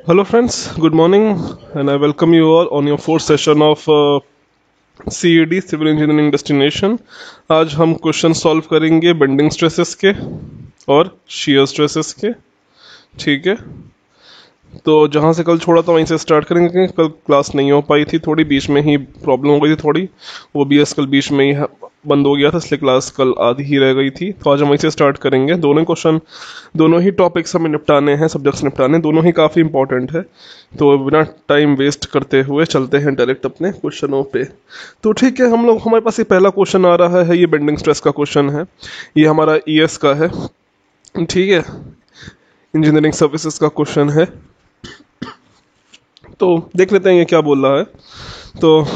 Hello, friends. Good morning, and I welcome you all on your fourth session of CED Civil Engineering Destination. आज हम question solve करेंगे bending stresses के और shear stresses के। ठीक है, तो जहाँ से कल छोड़ा था वहीं से स्टार्ट करेंगे। कल क्लास नहीं हो पाई थी, थोड़ी बीच में ही प्रॉब्लम हो गई थी थोड़ी। वो OBS कल बीच में ही बंद हो गया था, इसलिए क्लास कल आधी ही रह गई थी। तो आज हम वहीं से स्टार्ट करेंगे। दोनों क्वेश्चन, दोनों ही टॉपिक्स हमें निपटाने हैं, सब्जेक्ट्स निपटाने, दोनों ही काफ़ी इंपॉर्टेंट है। तो बिना टाइम वेस्ट करते हुए चलते हैं डायरेक्ट अपने क्वेश्चनों पे। तो ठीक है, हमारे पास ये पहला क्वेश्चन आ रहा है, ये बेंडिंग स्ट्रेस का क्वेश्चन है। ये हमारा ES का है, ठीक है, इंजीनियरिंग सर्विसेज का क्वेश्चन है। तो देख लेते हैं ये क्या बोल रहा है। तो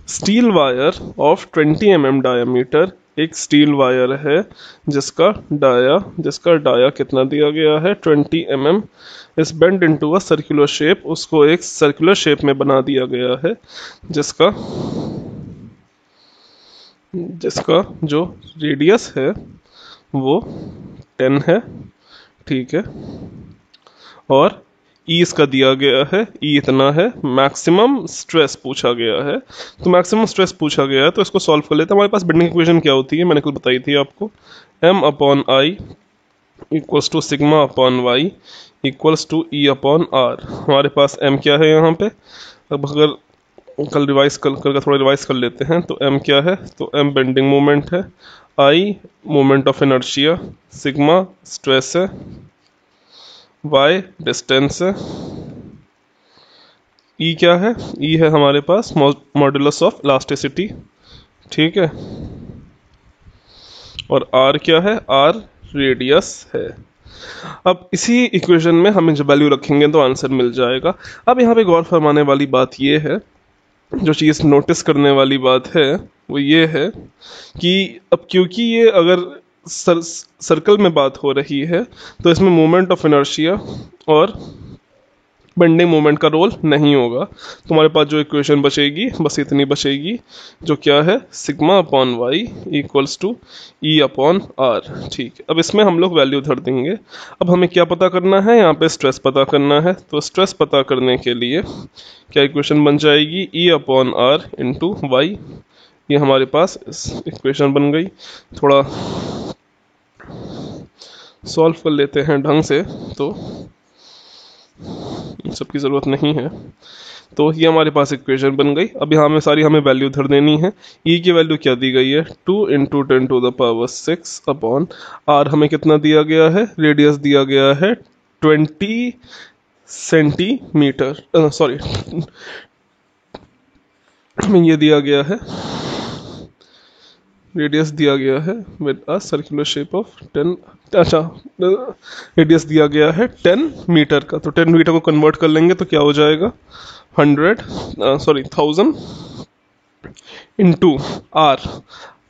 steel wire of 20 mm diameter, एक स्टील वायर है जिसका डाया कितना दिया गया है, 20 mm, इस bend into a circular shape, उसको एक सर्कुलर शेप में बना दिया गया है जिसका जो रेडियस है वो 10 है, ठीक है, और ई इसका दिया गया है, ई इतना है। मैक्सिमम स्ट्रेस पूछा गया है, तो मैक्सिमम स्ट्रेस पूछा गया है तो इसको सॉल्व कर लेते हैं। हमारे पास बेंडिंग इक्वेशन क्या होती है, मैंने कल बताई थी आपको, M upon I equals to sigma upon Y equals to E upon R. हमारे पास M क्या है यहाँ पे, अब अगर कल थोड़ा रिवाइज कर लेते हैं तो M क्या है, तो M बेंडिंग मोमेंट है, I moment of inertia, sigma stress है, y डिस्टेंस है, E क्या है, E है हमारे पास मॉडुलस ऑफ इलास्टिसिटी, ठीक है, और R क्या है, R रेडियस है। अब इसी इक्वेशन में हम जब वैल्यू रखेंगे तो आंसर मिल जाएगा। अब यहाँ पे गौर फरमाने वाली बात ये है, जो चीज़ नोटिस करने वाली बात है वो ये है कि अब क्योंकि ये अगर सर्कल में बात हो रही है तो इसमें मोमेंट ऑफ इनर्शिया और बेंडिंग मोमेंट का रोल नहीं होगा। तो हमारे पास जो इक्वेशन बचेगी बस इतनी बचेगी, जो क्या है, sigma upon Y equals to E upon R. ठीक है, अब इसमें हम लोग वैल्यू धर देंगे। अब हमें क्या पता करना है, यहाँ पे स्ट्रेस पता करना है। तो स्ट्रेस पता करने के लिए क्या इक्वेशन बन जाएगी, E upon R into Y. ये हमारे पास इक्वेशन बन गई। थोड़ा सॉल्व कर लेते हैं ढंग से, तो सबकी ज़रूरत नहीं है। तो ये हमारे पास इक्वेशन बन गई। अब यहाँ में हमें वैल्यू धर देनी है। ई की वैल्यू क्या दी गई है, 2 into 10 to the power 6 upon R हमें कितना दिया गया है, रेडियस दिया गया है 20 सेंटीमीटर, सॉरी हमें ये दिया गया है, रेडियस दिया गया है with a circular shape of 10, अच्छा रेडियस दिया गया है 10 मीटर का। तो 10 मीटर को कन्वर्ट कर लेंगे तो क्या हो जाएगा, 1000 इंटू आर।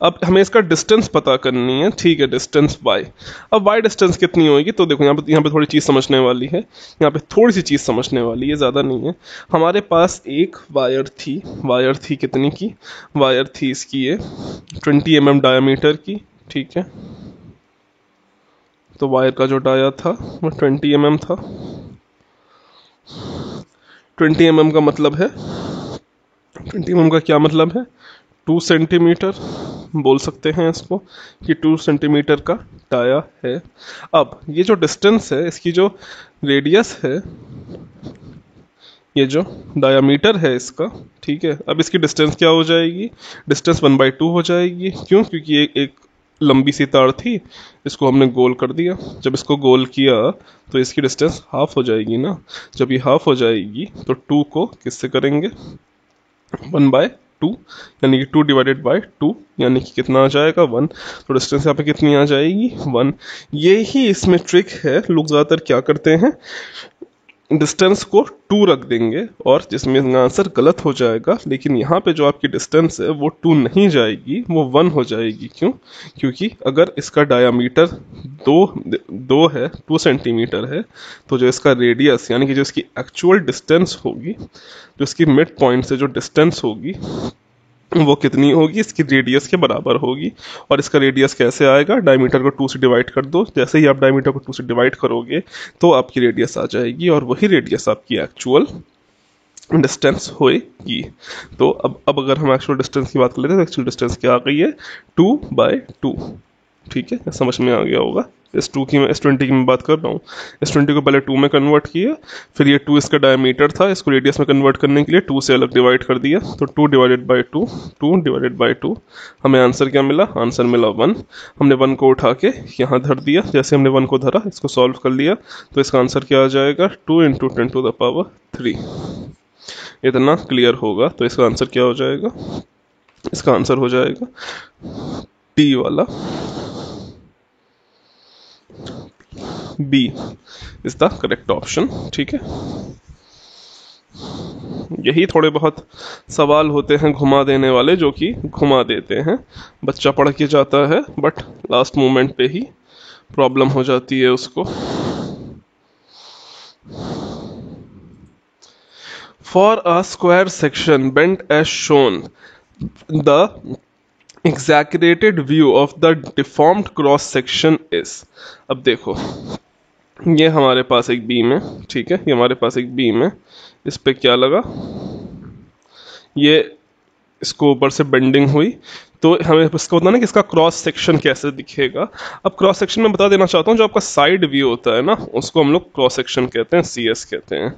अब हमें इसका डिस्टेंस पता करनी है, ठीक है, डिस्टेंस y। अब y डिस्टेंस कितनी होगी, तो देखो यहाँ पे थोड़ी चीज़ समझने वाली है, यहाँ पे थोड़ी सी चीज़ समझने वाली है, ज़्यादा नहीं है। हमारे पास एक वायर थी कितनी की, वायर थी इसकी ये 20 mm डायामीटर की, ठीक है। तो वायर का जो डाया था वो 20 mm था। 20 mm का मतलब है, 20 mm का क्या मतलब है, 2 सेंटीमीटर बोल सकते हैं इसको कि 2 सेंटीमीटर का डाया है। अब ये जो डिस्टेंस है, इसकी जो रेडियस है, ये जो डायामीटर है इसका, ठीक है। अब इसकी डिस्टेंस क्या हो जाएगी, डिस्टेंस 1/2 हो जाएगी। क्यों, क्योंकि एक लंबी सी तार थी, इसको हमने गोल कर दिया। जब इसको गोल किया तो इसकी डिस्टेंस हाफ हो जाएगी ना। जब ये हाफ हो जाएगी तो 2 को किससे करेंगे, 1/2, यानी कि 2 डिवाइडेड बाय 2, यानी कि कितना आ जाएगा, 1। तो डिस्टेंस यहाँ पे कितनी आ जाएगी, 1। ये ही इसमें ट्रिक है। लोग ज़्यादातर क्या करते हैं, डिस्टेंस को 2 रख देंगे और जिसमें आंसर गलत हो जाएगा। लेकिन यहाँ पे जो आपकी डिस्टेंस है वो 2 नहीं जाएगी, वो 1 हो जाएगी। क्यों, क्योंकि अगर इसका डायामीटर 2 है, 2 सेंटीमीटर है, तो जो इसका रेडियस यानी कि जो इसकी एक्चुअल डिस्टेंस होगी, जो इसकी मिड पॉइंट से जो डिस्टेंस होगी, वो कितनी होगी, इसकी रेडियस के बराबर होगी। और इसका रेडियस कैसे आएगा, डायमीटर को 2 से डिवाइड कर दो, जैसे ही आप डायमीटर को 2 से डिवाइड करोगे तो आपकी रेडियस आ जाएगी, और वही रेडियस आपकी एक्चुअल डिस्टेंस होएगी। तो अब अगर हम एक्चुअल डिस्टेंस की बात कर लेते हैं तो एक्चुअल डिस्टेंस क्या आ गई है, 2/2। ठीक है, समझ में आ गया होगा। S20 की मैं बात कर रहा हूँ। S20 को पहले 2 में कन्वर्ट किया, फिर ये 2 इसका डायमीटर था, इसको रेडियस में कन्वर्ट करने के लिए 2 से अलग डिवाइड कर दिया, तो 2/2 हमें आंसर क्या मिला, आंसर मिला 1। हमने 1 को उठा के यहाँ धर दिया, जैसे हमने 1 को धरा इसको सॉल्व कर लिया, तो इसका आंसर क्या आ जाएगा, 2 × 10⁻3। इतना क्लियर होगा, तो इसका आंसर क्या हो जाएगा, इसका आंसर हो जाएगा डी वाला, B is the correct option. ठीक है, यही थोड़े बहुत सवाल होते हैं घुमा देने वाले, जो कि घुमा देते हैं, बच्चा पढ़ के जाता है बट लास्ट मोमेंट पे ही प्रॉब्लम हो जाती है उसको। For a square section bent as shown, the exaggerated view of the deformed cross section is। अब देखो, ये हमारे पास एक बीम है, ठीक है, ये हमारे पास एक बीम है, इस पे क्या लगा, ये इसको ऊपर से बेंडिंग हुई, तो हमें इसका बताना कि इसका क्रॉस सेक्शन कैसे दिखेगा। अब क्रॉस सेक्शन में बता देना चाहता हूँ, जो आपका साइड व्यू होता है ना, उसको हम लोग क्रॉस सेक्शन कहते हैं, CS कहते हैं।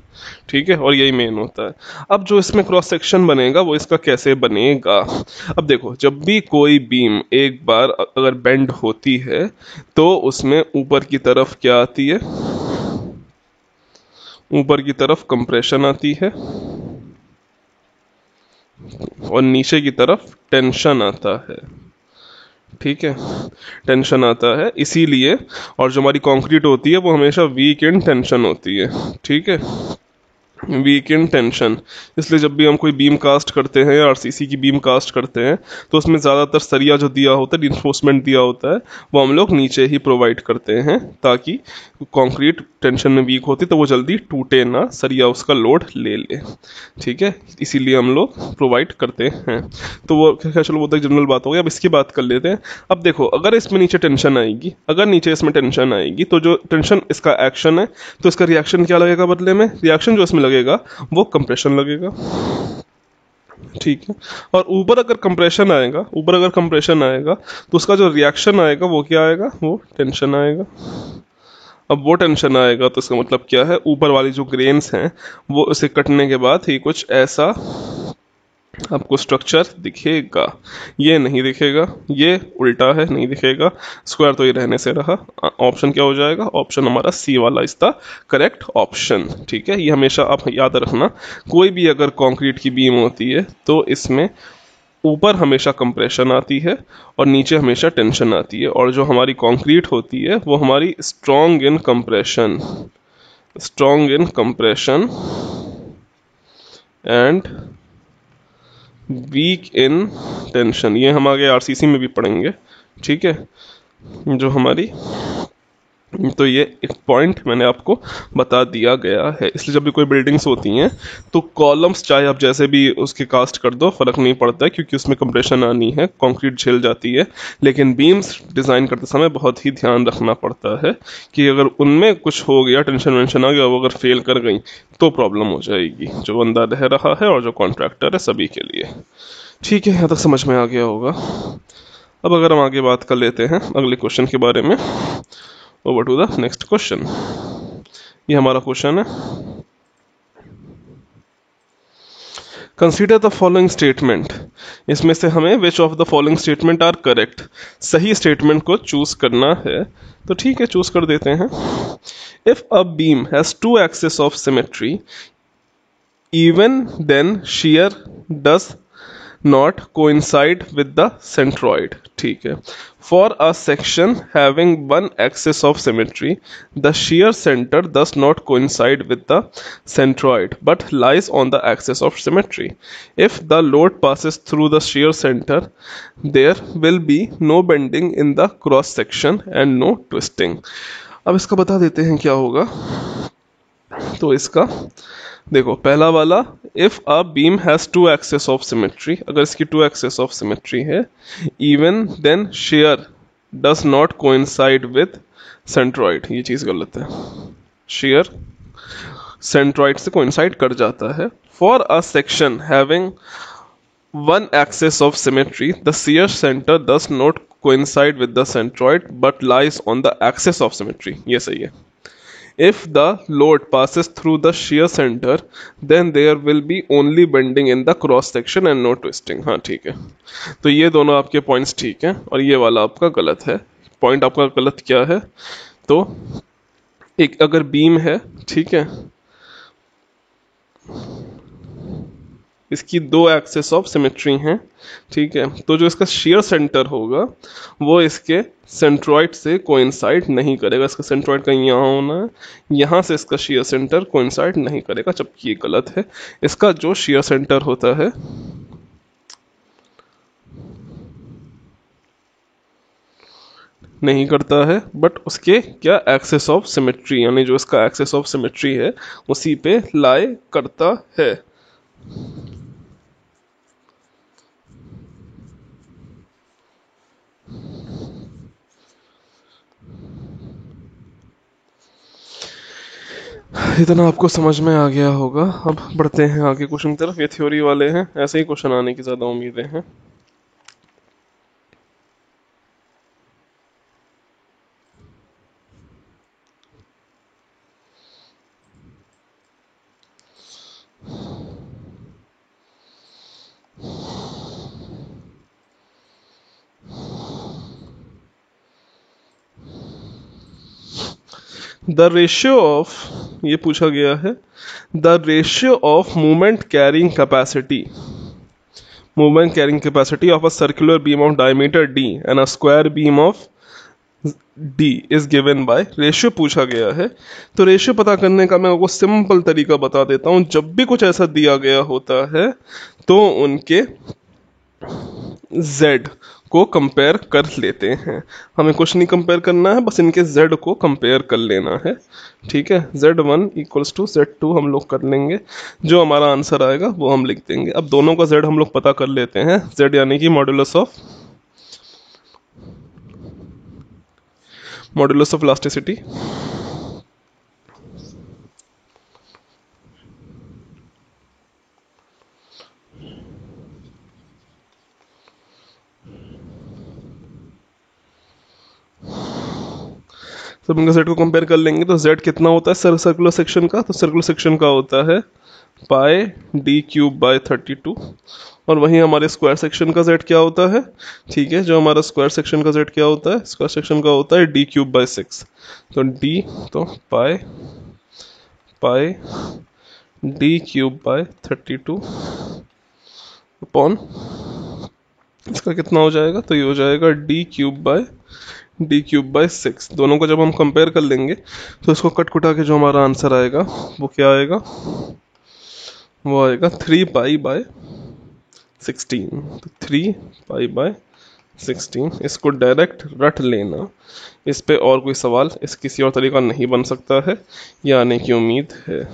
ठीक है, और यही मेन होता है। अब जो इसमें क्रॉस सेक्शन बनेगा वो इसका कैसे बनेगा। अब देखो, जब भी कोई बीम एक बार अगर बेंड होती है तो उसमें ऊपर की तरफ क्या आती है, ऊपर की तरफ कंप्रेशन आती है और नीचे की तरफ टेंशन आता है। ठीक है, टेंशन आता है इसीलिए, और जो हमारी कंक्रीट होती है वो हमेशा वीक इन टेंशन होती है। ठीक है, वीक इन टेंशन, इसलिए जब भी हम कोई बीम कास्ट करते हैं या RCC की बीम कास्ट करते हैं तो उसमें ज़्यादातर सरिया जो दिया होता है, रिइंफोर्समेंट दिया होता है, वो हम लोग नीचे ही प्रोवाइड करते हैं, ताकि कंक्रीट टेंशन में वीक होती तो वो जल्दी टूटे ना, सरिया उसका लोड ले ले। ठीक है, इसीलिए हम लोग प्रोवाइड करते हैं। तो वो क्या, चलो वो तो जनरल बात हो गई। अब इसकी बात कर लेते हैं। अब देखो, अगर इसमें नीचे टेंशन आएगी, अगर नीचे इसमें टेंशन आएगी तो जो टेंशन इसका एक्शन है, तो इसका रिएक्शन क्या लगेगा बदले में, रिएक्शन जो इसमें लगेगा वो कंप्रेशन लगेगा। ठीक है, और ऊपर अगर कंप्रेशन आएगा, ऊपर अगर कंप्रेशन आएगा तो उसका जो रिएक्शन आएगा वो क्या आएगा, वो टेंशन आएगा। अब वो टेंशन आएगा तो इसका मतलब क्या है, ऊपर वाली जो ग्रेन्स हैं वो उसे कटने के बाद ही कुछ ऐसा आपको स्ट्रक्चर दिखेगा। ये नहीं दिखेगा, ये उल्टा है, नहीं दिखेगा। स्क्वायर तो ये रहने से रहा। ऑप्शन क्या हो जाएगा, ऑप्शन हमारा सी वाला इज द करेक्ट ऑप्शन। ठीक है, ये हमेशा आप याद रखना, कोई भी अगर कंक्रीट की बीम होती है तो इसमें ऊपर हमेशा कंप्रेशन आती है और नीचे हमेशा टेंशन आती है, और जो हमारी कंक्रीट होती है वो हमारी strong in compression, strong in compression and weak in tension. ये हम आगे RCC में भी पढ़ेंगे। ठीक है, जो हमारी, तो ये एक पॉइंट मैंने आपको बता दिया गया है। इसलिए जब भी कोई बिल्डिंग्स होती हैं तो कॉलम्स चाहे आप जैसे भी उसके कास्ट कर दो, फर्क नहीं पड़ता है, क्योंकि उसमें कंप्रेशन आनी है, कंक्रीट झेल जाती है। लेकिन बीम्स डिज़ाइन करते समय बहुत ही ध्यान रखना पड़ता है कि अगर उनमें कुछ हो गया, टेंशन वेंशन आ गया, वो अगर फेल कर गई तो प्रॉब्लम हो जाएगी, जो बंदा रह रहा है और जो कॉन्ट्रैक्टर है, सभी के लिए। ठीक है, यहाँ तक समझ में आ गया होगा। अब अगर हम आगे बात कर लेते हैं अगले क्वेश्चन के बारे में, over to the next question. ये हमारा क्वेश्चन है, कंसीडर द फॉलोइंग स्टेटमेंट। इसमें से हमें which of the following statement are correct, सही स्टेटमेंट को चूज करना है। तो ठीक है, चूज कर देते हैं। If a beam has 2 axis of symmetry, even then shear does not coincide with the centroid। ठीक है, for a section having 1 axis of symmetry, the shear center does not coincide with the centroid but lies on the axis of symmetry. If the load passes through the shear center, there will be no bending in the cross section and no twisting। अब इसका बता देते हैं क्या होगा। तो इसका देखो पहला वाला, if a beam has two axes of symmetry, अगर इसकी टू एक्सेस ऑफ सिमेट्री है, even then shear does not coincide with centroid, ये चीज गलत है, शेयर सेंट्रॉइड से कोइंसाइड कर जाता है। For a section having one axis of symmetry the shear center does not coincide with the centroid but lies on the axis of symmetry, ये सही है। If the load passes through the shear center, then there will be only bending in the cross section and no twisting। हाँ ठीक है, तो ये दोनों आपके पॉइंट्स ठीक हैं और ये वाला आपका गलत है। पॉइंट आपका गलत क्या है, तो एक अगर बीम है, ठीक है, इसकी दो एक्सेस ऑफ सिमेट्री हैं, ठीक है, तो जो इसका शेयर सेंटर होगा वो इसके सेंट्रॉइड से कोइंसाइड नहीं करेगा। इसका सेंट्रॉइड कहीं यहाँ होना है, यहाँ से इसका शेयर सेंटर कोइंसाइड नहीं करेगा, जबकि ये गलत है। इसका जो शेयर सेंटर होता है नहीं करता है, बट उसके क्या एक्सेस ऑफ सिमेट्री, यानी जो इसका एक्सेस ऑफ सिमेट्री है उसी पे लाई करता है। इतना आपको समझ में आ गया होगा। अब बढ़ते हैं आगे क्वेश्चन की तरफ। ये थ्योरी वाले हैं, ऐसे ही क्वेश्चन आने की ज़्यादा उम्मीदें हैं। द रेशियो ऑफ, ये पूछा गया है, the ratio of movement carrying capacity, movement carrying capacity of a circular beam of diameter d and a square beam of d is given by, ratio पूछा गया है। तो रेशियो पता करने का मैं आपको सिंपल तरीका बता देता हूं। जब भी कुछ ऐसा दिया गया होता है तो उनके z को कंपेयर कर लेते हैं। हमें कुछ नहीं कंपेयर करना है, बस इनके z को कंपेयर कर लेना है, ठीक है। z1 इक्वल्स टू z2 हम लोग कर लेंगे, जो हमारा आंसर आएगा वो हम लिख देंगे। अब दोनों का z हम लोग पता कर लेते हैं। z यानी कि मॉड्यूलस ऑफ इलास्टिसिटी, सब इनका z को कंपेयर कर लेंगे तो z कितना होता है सर्कुलर सेक्शन का, तो सर्कुलर सेक्शन का होता है पाई d क्यूब बाय 32, और वहीं हमारे स्क्वायर सेक्शन का z क्या होता है, ठीक है, जो हमारा स्क्वायर सेक्शन का z क्या होता है, स्क्वायर सेक्शन का होता है d क्यूब बाय 6, तो d, तो पाई d क्यूब बाय 32 अपॉन इसका कितना हो जाएगा, तो ये हो जाएगा d क्यूब बाय 6। दोनों को जब हम कंपेयर कर लेंगे तो इसको कट कुटा के जो हमारा आंसर आएगा वो क्या आएगा, वो आएगा 3 पाई बाय 16, तो 3 पाई बाय 16। इसको डायरेक्ट रट लेना, इस पे और कोई सवाल इस किसी और तरीका नहीं बन सकता है, ये आने की उम्मीद है।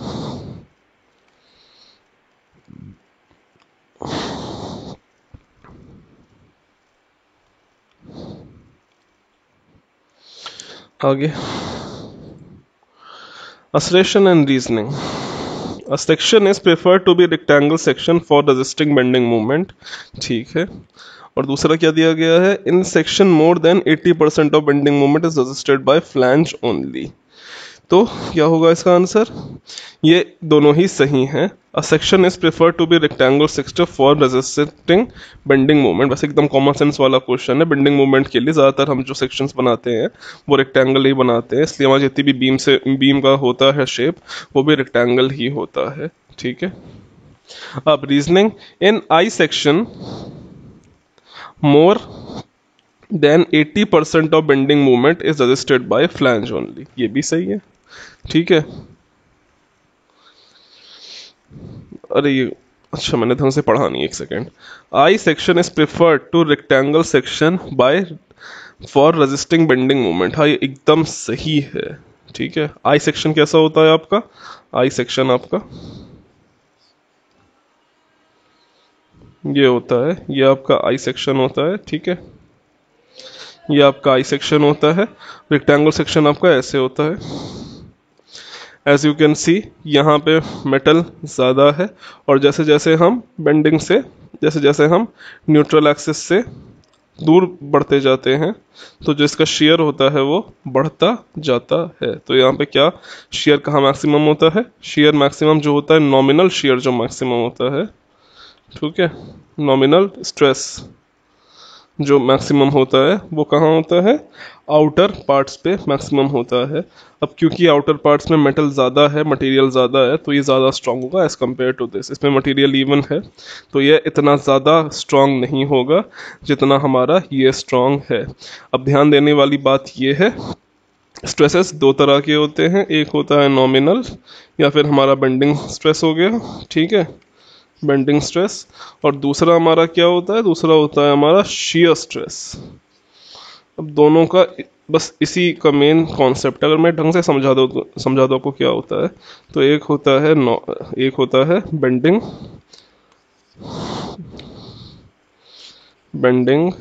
आगे assertion and reasoning. A section is preferred to be rectangle section for resisting bending moment, ठीक है। और दूसरा क्या दिया गया है, in section more than 80% of bending moment is resisted by flange only। तो क्या होगा इसका आंसर, ये दोनों ही सही हैं। A section is prefer to be rectangular section for resisting bending movement, वैसे एकदम कॉमन सेंस वाला क्वेश्चन है। बेंडिंग मूवमेंट के लिए ज़्यादातर हम जो सेक्शंस बनाते हैं वो रेक्टेंगल ही बनाते हैं, इसलिए हमारी जितनी भी बीम का होता है शेप वो भी रेक्टेंगल ही होता है, ठीक है। अब reasoning, in I section more than 80% of bending movement is registered bye flange only, ये भी सही है, ठीक है। अरे ये अच्छा मैंने ढंग से पढ़ा नहीं, एक second. I section is preferred to rectangle section by for resisting bending movement, हाँ ये एकदम सही है, ठीक है। आई सेक्शन कैसा होता है आपका? आई सेक्शन आपका ये होता है, ये आपका आई सेक्शन होता है, ठीक है। ये आपका आई सेक्शन होता है। रेक्टेंगल सेक्शन आपका ऐसे होता है। एज यू कैन सी यहाँ पे मेटल ज़्यादा है, और जैसे जैसे हम बेंडिंग से, जैसे जैसे हम न्यूट्रल एक्सिस से दूर बढ़ते जाते हैं, तो जो इसका शेयर होता है वो बढ़ता जाता है। तो यहाँ पे क्या शेयर कहाँ मैक्सिमम होता है? शेयर मैक्सिमम जो होता है, नॉमिनल शेयर जो मैक्सिमम होता है, ठीक है, नॉमिनल स्ट्रेस जो मैक्सिमम होता है वो कहाँ होता है? आउटर पार्ट्स पे मैक्सिमम होता है। अब क्योंकि आउटर पार्ट्स में मेटल ज़्यादा है, मटेरियल ज़्यादा है, तो ये ज़्यादा स्ट्रांग होगा एज़ कम्पेयर टू दिस। इसमें मटेरियल इवन है तो ये इतना ज़्यादा स्ट्रांग नहीं होगा जितना हमारा ये स्ट्रांग है। अब ध्यान देने वाली बात ये है, स्ट्रेसेस दो तरह के होते हैं, एक होता है नॉमिनल या फिर हमारा बेंडिंग स्ट्रेस हो गया, ठीक है, बेंडिंग स्ट्रेस, और दूसरा हमारा क्या होता है? दूसरा होता है हमारा शियर स्ट्रेस। अब दोनों का बस इसी का मेन कॉन्सेप्ट अगर मैं ढंग से समझा दूँ आपको क्या होता है, तो एक होता है बेंडिंग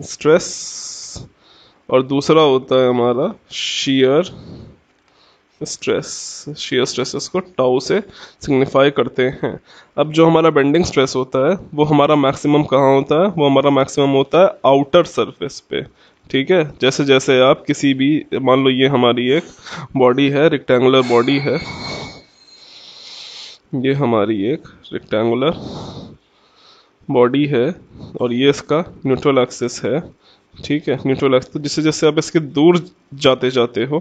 स्ट्रेस, और दूसरा होता है हमारा शियर स्ट्रेस। शियर स्ट्रेस इसको टाउ से सिग्निफाई करते हैं। अब जो हमारा बेंडिंग स्ट्रेस होता है वो हमारा मैक्सिमम कहाँ होता है? वो हमारा मैक्सिमम होता है आउटर सरफेस पे, ठीक है। जैसे जैसे आप किसी भी, मान लो ये हमारी एक बॉडी है, रेक्टेंगुलर बॉडी है, ये हमारी एक रेक्टेंगुलर बॉडी है और ये इसका न्यूट्रल एक्सिस है, ठीक है, न्यूट्रल एक्सिस। तो जैसे जैसे आप इसके दूर जाते जाते हो,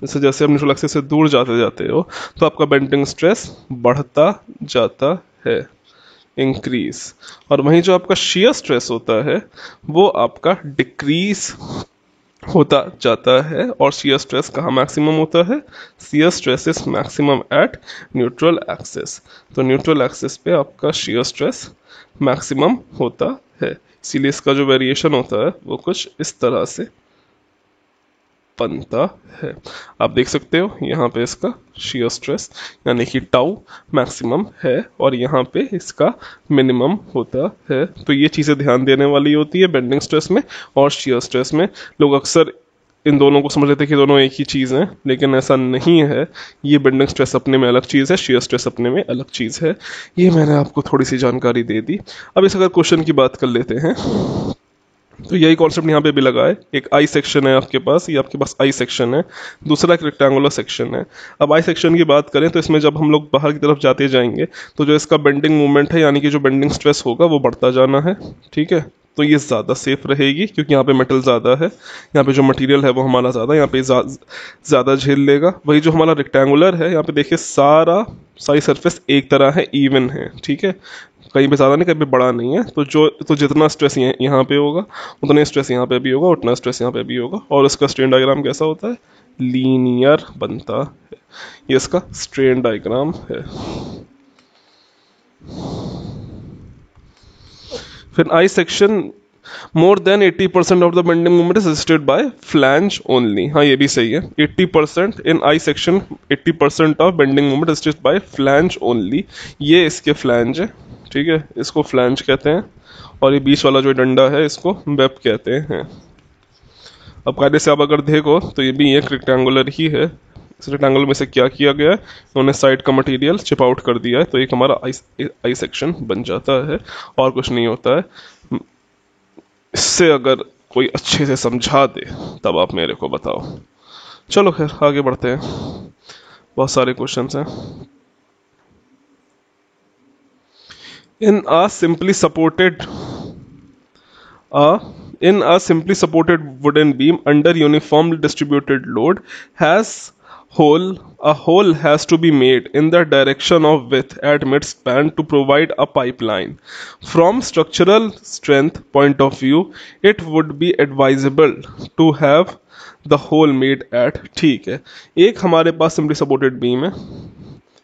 जैसे जैसे आप न्यूट्रल एक्सिस से दूर जाते जाते हो, तो आपका बेंडिंग स्ट्रेस बढ़ता जाता है, इंक्रीज। और वहीं जो आपका शियर स्ट्रेस होता है वो आपका डिक्रीज होता जाता है। और शियर स्ट्रेस कहाँ मैक्सिमम होता है? Shear stress is maximum at neutral axis. तो न्यूट्रल एक्सिस पे आपका शियर स्ट्रेस मैक्सिमम होता है, इसीलिए इसका जो वेरिएशन होता है वो कुछ इस तरह से बनता है। आप देख सकते हो यहाँ पे इसका शियर स्ट्रेस यानी कि टाउ मैक्सिमम है और यहाँ पे इसका मिनिमम होता है। तो ये चीज़ें ध्यान देने वाली होती है बेंडिंग स्ट्रेस में और शियर स्ट्रेस में। लोग अक्सर इन दोनों को समझ लेते हैं कि दोनों एक ही चीज़ हैं, लेकिन ऐसा नहीं है। ये बेंडिंग स्ट्रेस अपने में अलग चीज़ है, शियर स्ट्रेस अपने में अलग चीज़ है। ये मैंने आपको थोड़ी सी जानकारी दे दी। अब इस अगर क्वेश्चन की बात कर लेते हैं तो यही कॉन्सेप्ट यहाँ पे भी लगा है। एक आई सेक्शन है आपके पास, ये आपके पास आई सेक्शन है, दूसरा एक रेक्टेंगुलर सेक्शन है। अब आई सेक्शन की बात करें तो इसमें जब हम लोग बाहर की तरफ जाते जाएंगे तो जो इसका बेंडिंग मूवमेंट है यानी कि जो बेंडिंग स्ट्रेस होगा वो बढ़ता जाना है, ठीक है। तो ये ज़्यादा सेफ रहेगी क्योंकि यहाँ पे मेटल ज़्यादा है, यहाँ पे जो मटेरियल है वो हमारा ज़्यादा, यहाँ पे ज़्यादा झेल लेगा। वही जो हमारा रेक्टेंगुलर है, यहाँ पे देखिए सारी सरफेस एक तरह है, इवन है, ठीक है, कहीं पे ज़्यादा नहीं कहीं पे बड़ा नहीं है। तो जितना स्ट्रेस यहाँ पे होगा उतना स्ट्रेस यहाँ पे भी होगा, उतना स्ट्रेस यहाँ पे भी होगा। और इसका स्ट्रेन डायग्राम कैसा होता है? लीनियर बनता है। ये इसका स्ट्रेन डायग्राम है। फिर I section more than 80% of the bending movement is assisted by flange only. हाँ, ये भी सही है। 80% in I section 80% of bending movement assisted by flange only. ये इसके फ्लैंज है, ठीक है, इसको फ्लैंज कहते हैं। और ये बीच वाला जो डंडा है इसको वेब कहते हैं। अब कायदे से आप अगर देखो तो ये भी एक रेक्टेंगुलर ही है। इस रेक्टेंगल में से क्या किया गया है, उन्होंने साइड का मटेरियल चिप आउट कर दिया है, तो एक हमारा आई सेक्शन बन जाता है और कुछ नहीं होता है। इससे अगर कोई अच्छे से समझा दे तब आप मेरे को बताओ। चलो खैर आगे बढ़ते हैं, बहुत सारे क्वेश्चंस हैं। In a simply supported wooden beam under uniformly distributed load a hole has to be made in the direction of width at mid-span to provide a pipeline. From structural strength point of view, it would be advisable to have the hole made at, ठीक है। एक हमारे पास simply supported beam है,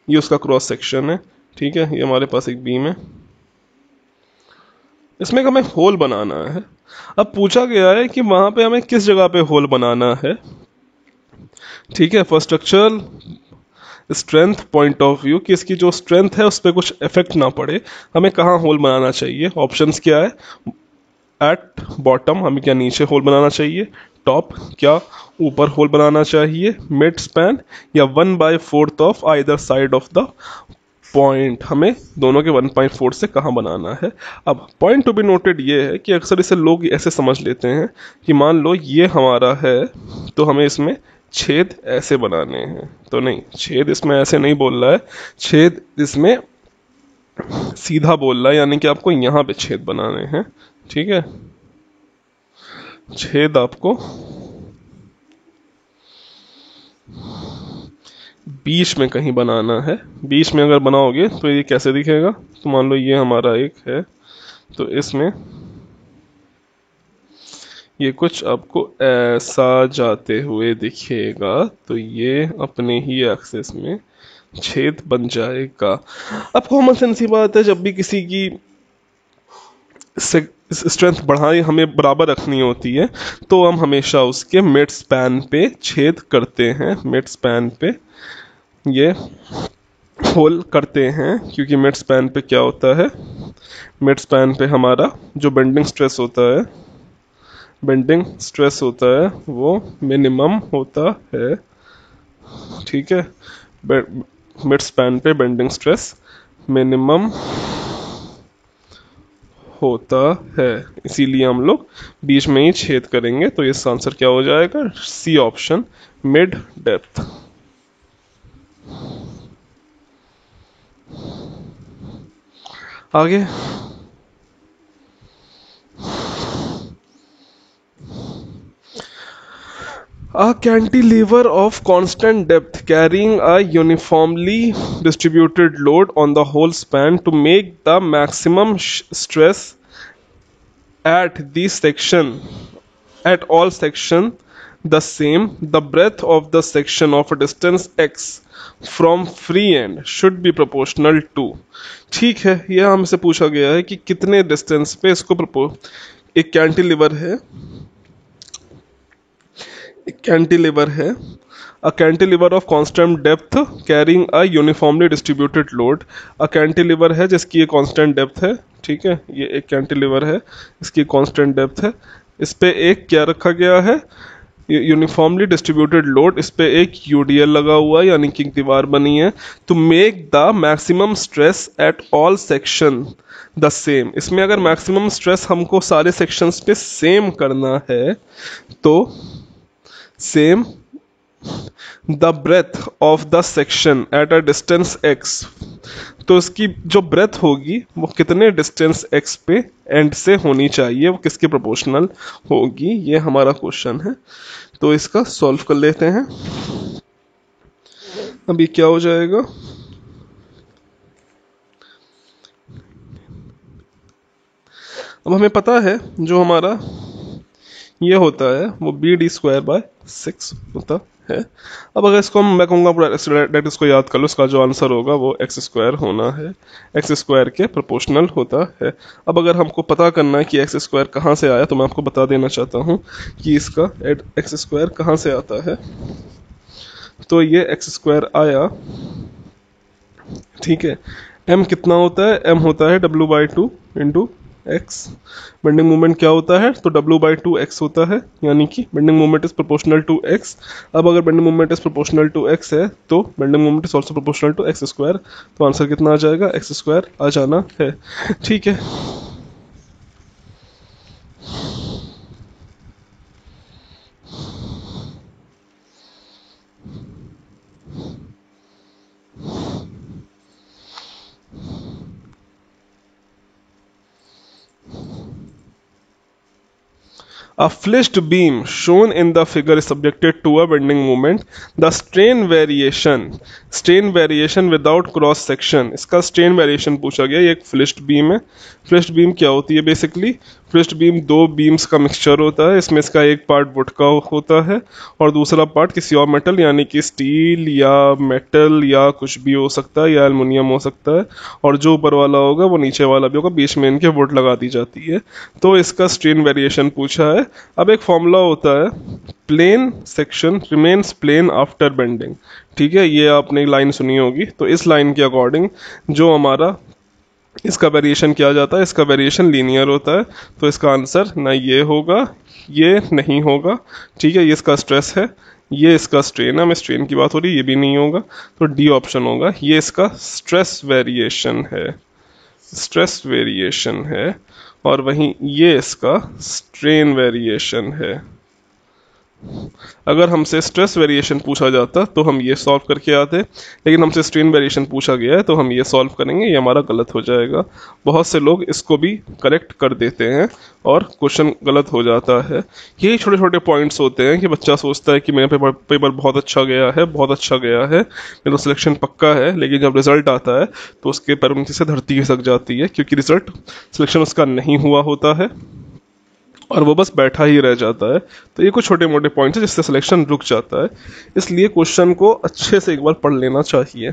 ये उसका cross section है, ठीक है, ये हमारे पास एक बीम है, इसमें हमें होल बनाना है। अब पूछा गया है कि वहां पे हमें किस जगह पे होल बनाना है। ठीक है, for structural strength point of view कि इसकी जो स्ट्रेंथ है उस पर कुछ इफेक्ट ना पड़े, हमें कहाँ होल बनाना चाहिए। ऑप्शंस क्या है, एट बॉटम हमें क्या नीचे होल बनाना चाहिए, टॉप क्या ऊपर होल बनाना चाहिए, मिड स्पैन या 1/4 of either side of the point, हमें दोनों के 1/4 से कहाँ बनाना है। अब पॉइंट टू बी नोटेड ये है कि अक्सर इसे लोग ऐसे समझ लेते हैं कि मान लो ये हमारा है तो हमें इसमें छेद ऐसे बनाने हैं, तो नहीं, छेद इसमें ऐसे नहीं बोल रहा है, छेद इसमें सीधा बोल रहा है, यानी कि आपको यहाँ पे छेद बनाने हैं। ठीक है, छेद आपको बीच में कहीं बनाना है। बीच में अगर बनाओगे तो ये कैसे दिखेगा, तो मान लो ये हमारा एक है, तो इसमें ये कुछ आपको ऐसा जाते हुए दिखेगा, तो ये अपने ही एक्सिस में छेद बन जाएगा। अब कॉमन सेंस की बात है, जब भी किसी की स्ट्रेंथ बढ़ाई हमें बराबर रखनी होती है तो हम हमेशा उसके मिड स्पैन पे छेद करते हैं, मिड स्पैन पे ये होल करते हैं, क्योंकि मिड स्पैन पे क्या होता है, मिड स्पैन पे हमारा जो बेंडिंग स्ट्रेस होता है, बेंडिंग स्ट्रेस होता है वो मिनिमम होता है। ठीक है, मिड स्पैन पे बेंडिंग स्ट्रेस मिनिमम होता है, इसीलिए हम लोग बीच में ही छेद करेंगे। तो इसका आंसर क्या हो जाएगा, सी ऑप्शन, मिड डेप्थ। आगे A cantilever of constant depth carrying a uniformly distributed load on the whole span to make the maximum stress at the section at all section the same, the breadth of the section of a distance x from free end should be proportional to। ठीक है, यह हमसे पूछा गया है कि कितने distance पे इसको एक कैंटिलीवर है, कैंटिलीवर है, अ cantilever of constant depth carrying a uniformly distributed load. A cantilever है जिसकी एक कांस्टेंट डेप्थ है। ठीक है, ये एक कैंटिलीवर है, इसकी कांस्टेंट डेप्थ है, इस पे एक क्या रखा गया है, यूनिफॉर्मली डिस्ट्रीब्यूटेड लोड, इस पे एक यूडीएल लगा हुआ है, यानी कि एक दीवार बनी है। To make the maximum stress at all section the same, इसमें अगर मैक्सिमम स्ट्रेस हमको सारे सेक्शंस पे सेम करना है तो same the breadth of the section at a distance x, तो इसकी जो ब्रेथ होगी वो कितने डिस्टेंस x पे एंड से होनी चाहिए, वो किसके प्रोपोर्शनल होगी, ये हमारा क्वेश्चन है। तो इसका सॉल्व कर लेते हैं। अभी क्या हो जाएगा, अब हमें पता है जो हमारा ये होता है वो BD²/6 होता है। अब अगर इसको मैं कहूँगा डायरेक्ट इसको याद कर लो, इसका जो आंसर होगा वो x² होना है, x² के प्रोपोर्शनल होता है। अब अगर हमको पता करना है कि x² कहाँ से आया, तो मैं आपको बता देना चाहता हूँ कि इसका x² कहाँ से आता है। तो ये x² आया, ठीक है, m कितना होता है, m होता है W/2 into x। Bending moment क्या होता है, तो W/2 x होता है, यानी कि bending moment is proportional to x। अब अगर bending moment is proportional to x है तो bending moment is also proportional to x²। तो आंसर कितना आ जाएगा, x² आ जाना है। ठीक है, A flexed beam shown in the figure is subjected to a bending moment. The strain variation without cross section, इसका strain variation पूछा गया, ये एक flexed beam है। flexed beam क्या होती है, बेसिकली फिक्स्ड बीम दो बीम्स का मिक्सचर होता है, इसमें इसका एक पार्ट वुड का होता है और दूसरा पार्ट किसी और मेटल यानी कि स्टील या मेटल या कुछ भी हो सकता है या एल्युमिनियम हो सकता है, और जो ऊपर वाला होगा वो नीचे वाला भी होगा, बीच में इनके वुड लगा दी जाती है। तो इसका स्ट्रेन वेरिएशन पूछा है। अब एक फॉर्मूला होता है, plane section remains plane after bending. ठीक है, ये आपने लाइन सुनी होगी। तो इस लाइन के अकॉर्डिंग जो हमारा इसका वेरिएशन किया जाता है, इसका वेरिएशन लीनियर होता है। तो इसका आंसर ना ये होगा, ये नहीं होगा। ठीक है, ये इसका स्ट्रेस है, ये इसका स्ट्रेन है, हमें स्ट्रेन की बात हो रही है, ये भी नहीं होगा। तो डी ऑप्शन होगा, ये इसका स्ट्रेस वेरिएशन है, स्ट्रेस वेरिएशन है। और वहीं ये इसका स्ट्रेन वेरिएशन है। अगर हमसे स्ट्रेस वेरिएशन पूछा जाता तो हम ये सॉल्व करके आते, लेकिन हमसे स्ट्रेन वेरिएशन पूछा गया है तो हम ये सॉल्व करेंगे, ये हमारा गलत हो जाएगा। बहुत से लोग इसको भी करेक्ट कर देते हैं और क्वेश्चन गलत हो जाता है। यही छोटे छोटे पॉइंट्स होते हैं कि बच्चा सोचता है कि मेरा पेपर बहुत अच्छा गया है, बहुत अच्छा गया है, मेरा सिलेक्शन पक्का है, लेकिन जब रिजल्ट आता है तो उसके पैरों नीचे से धरती खिसक जाती है, क्योंकि रिजल्ट सिलेक्शन उसका नहीं हुआ होता है और वो बस बैठा ही रह जाता है। तो ये कुछ छोटे मोटे पॉइंट्स हैं जिससे सिलेक्शन रुक जाता है, इसलिए क्वेश्चन को अच्छे से एक बार पढ़ लेना चाहिए।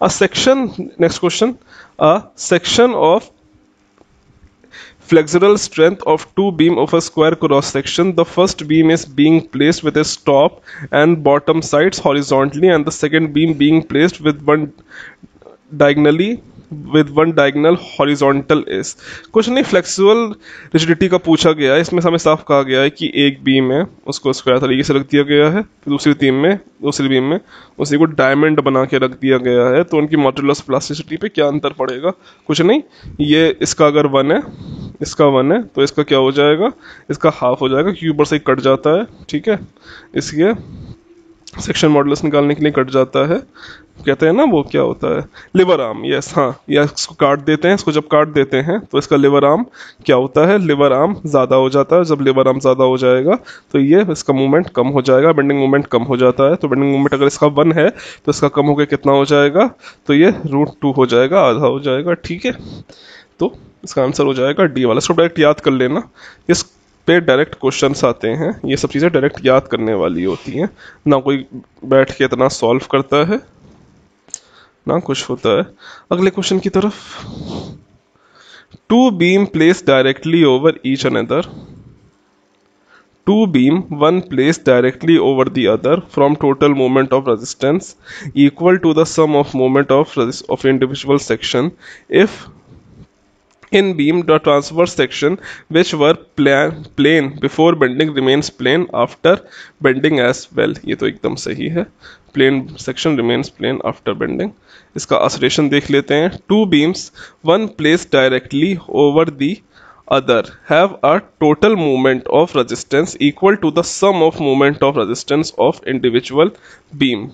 A section, next question, a section of flexural strength of two beam of a square cross section. The first beam is being placed with its top and bottom sides horizontally, and the second beam being placed with diagonally one diagonal horizontal is। कुछ नहीं, flexible rigidity का पूछा गया है। इसमें हमें साफ कहा गया है कि एक बीम है उसको स्क्वायर तरीके से रख दिया गया है, फिर दूसरी बीम में उसी को डायमंड बना के रख दिया गया है। तो उनकी मॉड्यूलस प्लास्टिसिटी पे क्या अंतर पड़ेगा? कुछ नहीं, ये इसका अगर 1 है, इसका 1 है, तो इसका क्या हो जाएगा, इसका हाफ हो जाएगा, क्योंकि ऊपर से कट जाता है। ठीक है, इसलिए सेक्शन मॉडुलस निकालने के लिए कट जाता है, कहते हैं ना वो क्या होता है, लिवर आर्म। यस, हाँ, या इसको काट देते हैं, इसको जब काट देते हैं तो इसका लिवर आर्म क्या होता है, लिवर आर्म ज़्यादा हो जाता है। जब लिवर आर्म ज़्यादा हो जाएगा तो ये इसका मूवमेंट कम हो जाएगा, बेंडिंग मूवमेंट कम हो जाता है। तो बेंडिंग मूवमेंट अगर इसका 1 है तो इसका कम होकर कितना हो जाएगा, तो ये √2 हो जाएगा, आधा हो जाएगा। ठीक है, तो इसका आंसर हो जाएगा डी वाला। इसको डायरेक्ट याद कर लेना, इस पे डायरेक्ट क्वेश्चंस आते हैं, ये सब चीज़ें डायरेक्ट याद करने वाली होती हैं, ना कोई बैठ के इतना सॉल्व करता है ना कुछ होता है। अगले क्वेश्चन की तरफ, two beam place directly over each another, two beam, one placed directly over the other from total moment of resistance equal to the sum of moment of individual section if in beam the transverse section which were plane before bending remains plane after bending as well। ये तो एकदम सही है, plane section remains plane after bending। इसका असरेशन देख लेते हैं। Two beams, one placed directly over the other have a total moment of resistance equal to the sum of moment of resistance of individual beam।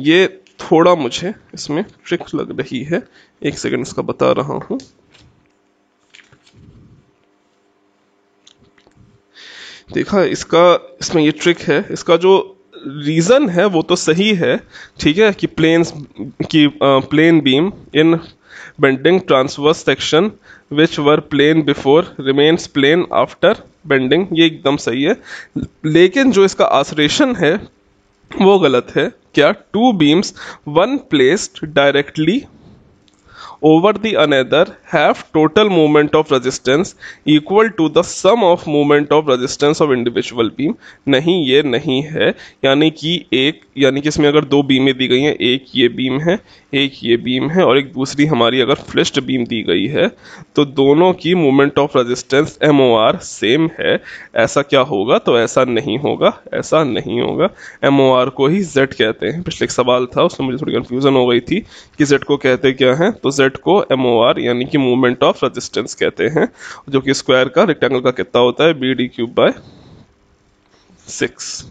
ये थोड़ा मुझे इसमें trick लग रही है, एक सेकंड इसका बता रहा हूँ। देखा, इसमें ये ट्रिक है, इसका जो रीज़न है वो तो सही है। ठीक है, कि plane beam in bending transverse section which were plane before remains plane after bending, ये एकदम सही है। लेकिन जो इसका आसरेशन है वो गलत है। क्या? Two beams, one placed directly over the another have total moment of resistance equal to the sum of moment of resistance of individual beam। नहीं, ये नहीं है। यानी कि इसमें अगर दो बीमें दी गई हैं, एक ये बीम है, एक ये बीम है, और एक दूसरी हमारी अगर फ्लिश्ड बीम दी गई है, तो दोनों की moment of resistance MOR same है। ऐसा क्या होगा? तो ऐसा नहीं होगा, ऐसा नहीं होगा। MOR को ही Z कहते हैं। पिछले एक सवाल था उसमें मुझे थोड़ी कंफ्यूजन हो गई थी कि Z को कहते क्या हैं, तो Z को MOR यानी कि मोमेंट ऑफ रेजिस्टेंस कहते हैं, जो कि स्क्वायर का रेक्टेंगल का कितना होता है, BD3/6।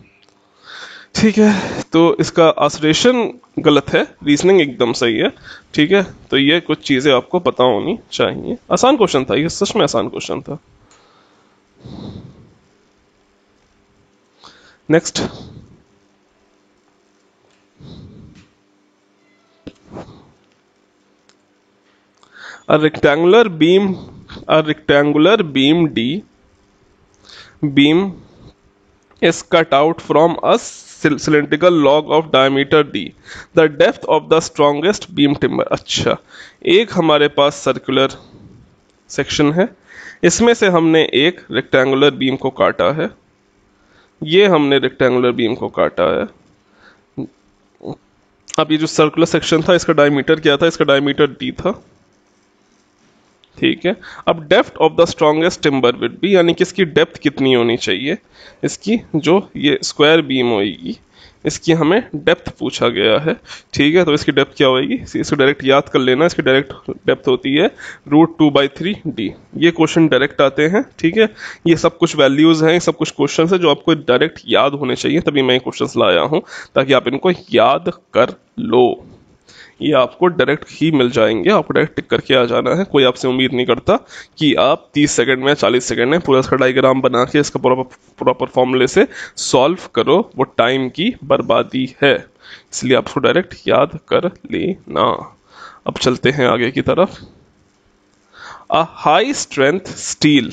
ठीक है, तो इसका आसरेशन गलत है, रीजनिंग एकदम सही है। ठीक है, तो ये कुछ चीजें आपको पता होनी चाहिए। आसान क्वेश्चन था ये, सच में आसान क्वेश्चन था। Next, a rectangular beam A rectangular beam D beam is cut out from a cylindrical log of diameter D. The depth of the strongest beam timber. अच्छा, एक हमारे पास सर्कुलर सेक्शन है, इसमें से हमने एक रेक्टेंगुलर बीम को काटा है, ये हमने रेक्टेंगुलर बीम को काटा है। अब ये जो सर्कुलर सेक्शन था इसका डायमीटर क्या था? इसका डायमीटर D था, ठीक है। अब depth of the strongest timber would be, यानी कि इसकी डेप्थ कितनी होनी चाहिए, इसकी जो ये स्क्वायर बीम होगी इसकी हमें डेप्थ पूछा गया है, ठीक है। तो इसकी डेप्थ क्या होगी, इसको डायरेक्ट याद कर लेना, इसकी डायरेक्ट डेप्थ होती है √2/3D। ये क्वेश्चन डायरेक्ट आते हैं, ठीक है। ये सब कुछ वैल्यूज हैं, सब कुछ क्वेश्चन है जो आपको डायरेक्ट याद होने चाहिए, तभी मैं क्वेश्चन लाया हूँ ताकि आप इनको याद कर लो। ये आपको डायरेक्ट ही मिल जाएंगे, आपको डायरेक्ट टिक करके आ जाना है। कोई आपसे उम्मीद नहीं करता कि आप 30 सेकंड में 40 सेकंड में पूरा इसका डायग्राम बना के इसका प्रॉपर फॉर्मूले से सॉल्व करो, वो टाइम की बर्बादी है, इसलिए आपको डायरेक्ट याद कर लेना। अब चलते हैं आगे की तरफ। A high strength steel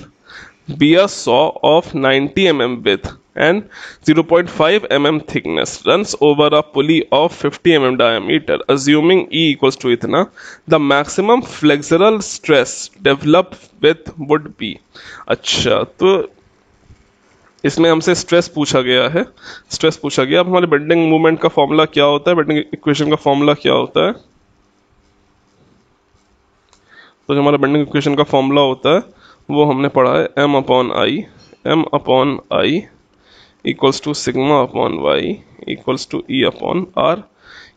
beer saw of 90 mm width and 0.5 mm thickness runs over a pulley of 50 mm diameter. Assuming E equals to इतना, the maximum flexural stress developed with would be. अच्छा, तो इसमें हमसे stress पूछा गया है, stress पूछा गया। अब हमारे बेंडिंग मूवमेंट का फॉर्मूला क्या होता है, बेंडिंग इक्वेशन का फॉर्मूला क्या होता है? तो जो हमारा बेंडिंग इक्वेशन का फॉर्मूला होता है वो हमने पढ़ा है M/I equals to sigma upon Y equals to E/R।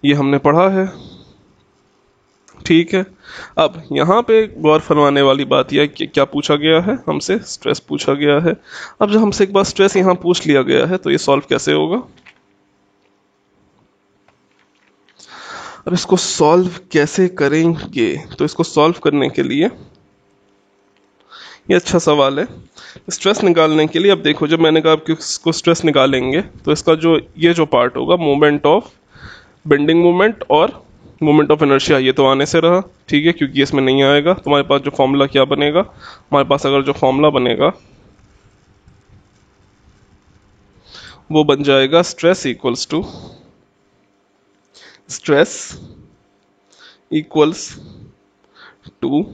ये हमने पढ़ा है, ठीक है। अब यहाँ पे गौर फरमाने वाली बात यह है कि क्या पूछा गया है, हमसे स्ट्रेस पूछा गया है। अब जब हमसे एक बार स्ट्रेस यहाँ पूछ लिया गया है तो ये सॉल्व कैसे होगा? अब इसको सॉल्व कैसे करेंगे? तो इसको सॉल्व करने के लिए ये अच्छा सवाल है। स्ट्रेस निकालने के लिए अब देखो, जब मैंने कहा आप इसको स्ट्रेस निकालेंगे तो इसका जो ये जो पार्ट होगा मोमेंट ऑफ बेंडिंग मोमेंट और मोमेंट ऑफ इनर्शिया, ये तो आने से रहा, ठीक है, क्योंकि इसमें नहीं आएगा। तो हमारे पास जो फॉर्मूला क्या बनेगा, हमारे पास अगर जो फॉर्मूला बनेगा वो बन जाएगा stress equals to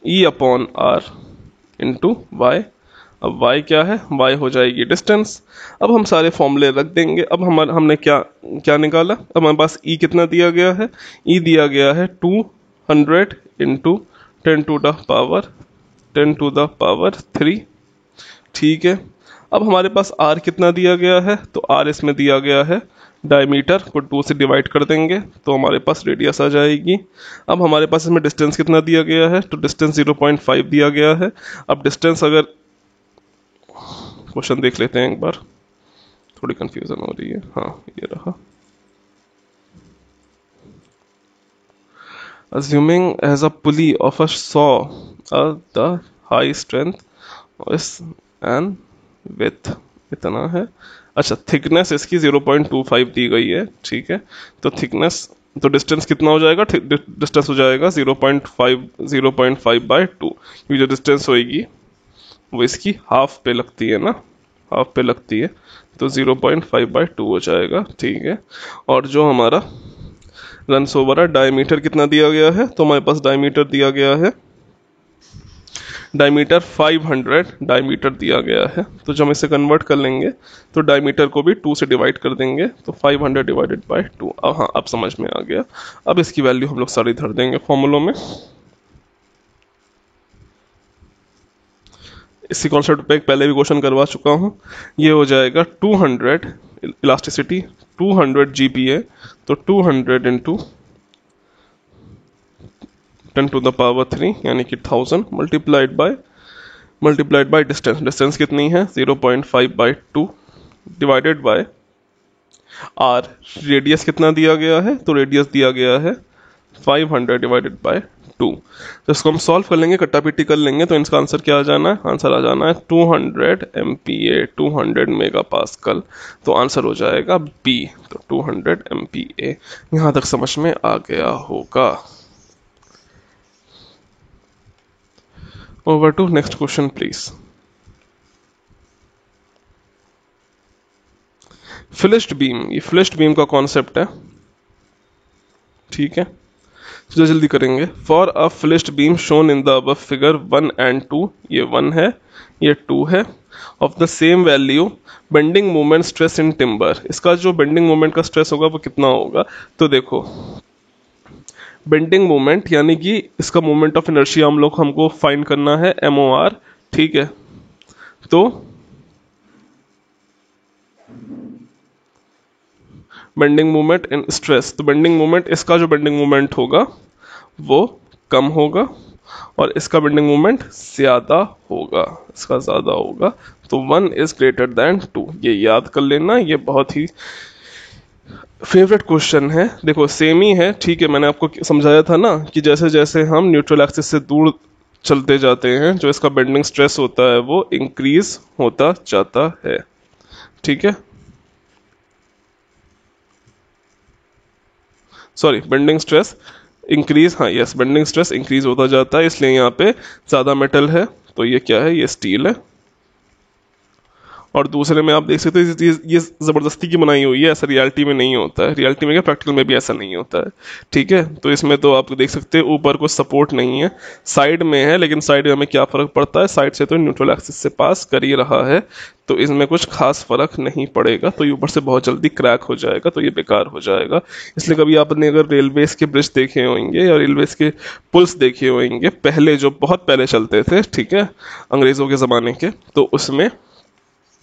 E/R into Y. अब y क्या है, y हो जाएगी डिस्टेंस। अब हम सारे फॉर्मूले रख देंगे। अब हमने क्या निकाला, अब हमारे पास E कितना दिया गया है, E दिया गया है 200 इंटू 10 टू द पावर 3, ठीक है। अब हमारे पास R कितना दिया गया है, तो R इसमें दिया गया है, डायमीटर को 2 से डिवाइड कर देंगे तो हमारे पास रेडियस आ जाएगी। अब हमारे पास इसमें डिस्टेंस कितना दिया गया है, तो डिस्टेंस 0.5 दिया गया है। अब डिस्टेंस अगर क्वेश्चन देख लेते हैं एक बार, थोड़ी कंफ्यूजन हो रही है, हाँ ये रहा। Assuming as a pulley of a saw the high strength and width इतना है। अच्छा, थिकनेस इसकी 0.25 दी गई है, ठीक है। तो थिकनेस, तो डिस्टेंस कितना हो जाएगा, डिस्टेंस हो जाएगा 0.5/2, क्योंकि जो डिस्टेंस होगी वो इसकी हाफ पे लगती है ना, हाफ पे लगती है, तो 0.5/2 हो जाएगा, ठीक है। और जो हमारा रन्स ओवर है, डायमीटर कितना दिया गया है, तो हमारे पास डायमीटर दिया गया है, डायमीटर 500 डायमीटर दिया गया है। तो जब हम इसे कन्वर्ट कर लेंगे तो डायमीटर को भी 2 से डिवाइड कर देंगे, तो 500 डिवाइडेड बाय 2। अब हाँ, अब समझ में आ गया। अब इसकी वैल्यू हम लोग सारी धर देंगे फॉर्मूलों में। इसी कॉन्सेप्ट पे पहले भी क्वेश्चन करवा चुका हूँ। ये हो जाएगा 200 इलास्टिसिटी 200 GPa, तो 200 इंटू 10 टू द पावर 3 यानी कि 1000 मल्टीप्लाइड बाय डिस्टेंस। डिस्टेंस कितनी है, 0.5/2 डिवाइडेड बाय R। रेडियस कितना दिया गया है, तो रेडियस दिया गया है 500 डिवाइडेड बाय 2। तो इसको हम सॉल्व कर लेंगे, कट्टापिट्टी कर लेंगे, तो इसका आंसर क्या आ जाना है, आंसर आ जाना है 200 MPa 200 मेगापास्कल। तो आंसर हो जाएगा B, तो 200 MPa। यहाँ तक समझ में आ गया होगा। Over to next question please. Flashed beam, ये फ्लैश्ड बीम का कॉन्सेप्ट है, ठीक है। तो जल्दी करेंगे। For a flashed beam shown in the above figure 1 and 2, ये 1 है ये 2 है, of the same value bending moment stress in timber, इसका जो बेंडिंग मोमेंट का स्ट्रेस होगा वो कितना होगा। तो देखो बेंडिंग मोमेंट यानी कि इसका मोमेंट ऑफ इनर्शिया हमको फाइंड करना है MOR, ठीक है। तो बेंडिंग मोमेंट इन स्ट्रेस, तो बेंडिंग मोमेंट, इसका जो बेंडिंग मोमेंट होगा वो कम होगा और इसका बेंडिंग मोमेंट ज़्यादा होगा, इसका ज़्यादा होगा। तो 1 इज ग्रेटर दैन 2, ये याद कर लेना, ये बहुत ही फेवरेट क्वेश्चन है। देखो सेम ही है, ठीक है। मैंने आपको समझाया था ना कि जैसे जैसे हम न्यूट्रल एक्सिस से दूर चलते जाते हैं, जो इसका बेंडिंग स्ट्रेस होता है वो इंक्रीज होता जाता है, ठीक है। सॉरी, बेंडिंग स्ट्रेस इंक्रीज, हाँ यस, बेंडिंग स्ट्रेस इंक्रीज होता जाता है, इसलिए यहाँ पे ज़्यादा मेटल है, तो ये क्या है, ये स्टील है। और दूसरे में आप देख सकते हो ये ज़बरदस्ती की बनाई हुई है, ऐसा रियलिटी में नहीं होता है, रियलिटी में क्या प्रैक्टिकल में भी ऐसा नहीं होता है, ठीक है। तो इसमें तो आप देख सकते हैं ऊपर कोई सपोर्ट नहीं है, साइड में है, लेकिन साइड में हमें क्या फ़र्क पड़ता है, साइड से तो न्यूट्रल एक्सिस से पास कर ही रहा है, तो इसमें कुछ खास फर्क नहीं पड़ेगा, तो ये ऊपर से बहुत जल्दी क्रैक हो जाएगा, तो ये बेकार हो जाएगा। इसलिए कभी आपने अगर रेलवेज के ब्रिज देखे होंगे या रेलवेज के पुल्स देखे होंगे पहले, जो बहुत पहले चलते थे, ठीक है, अंग्रेज़ों के ज़माने के, तो उसमें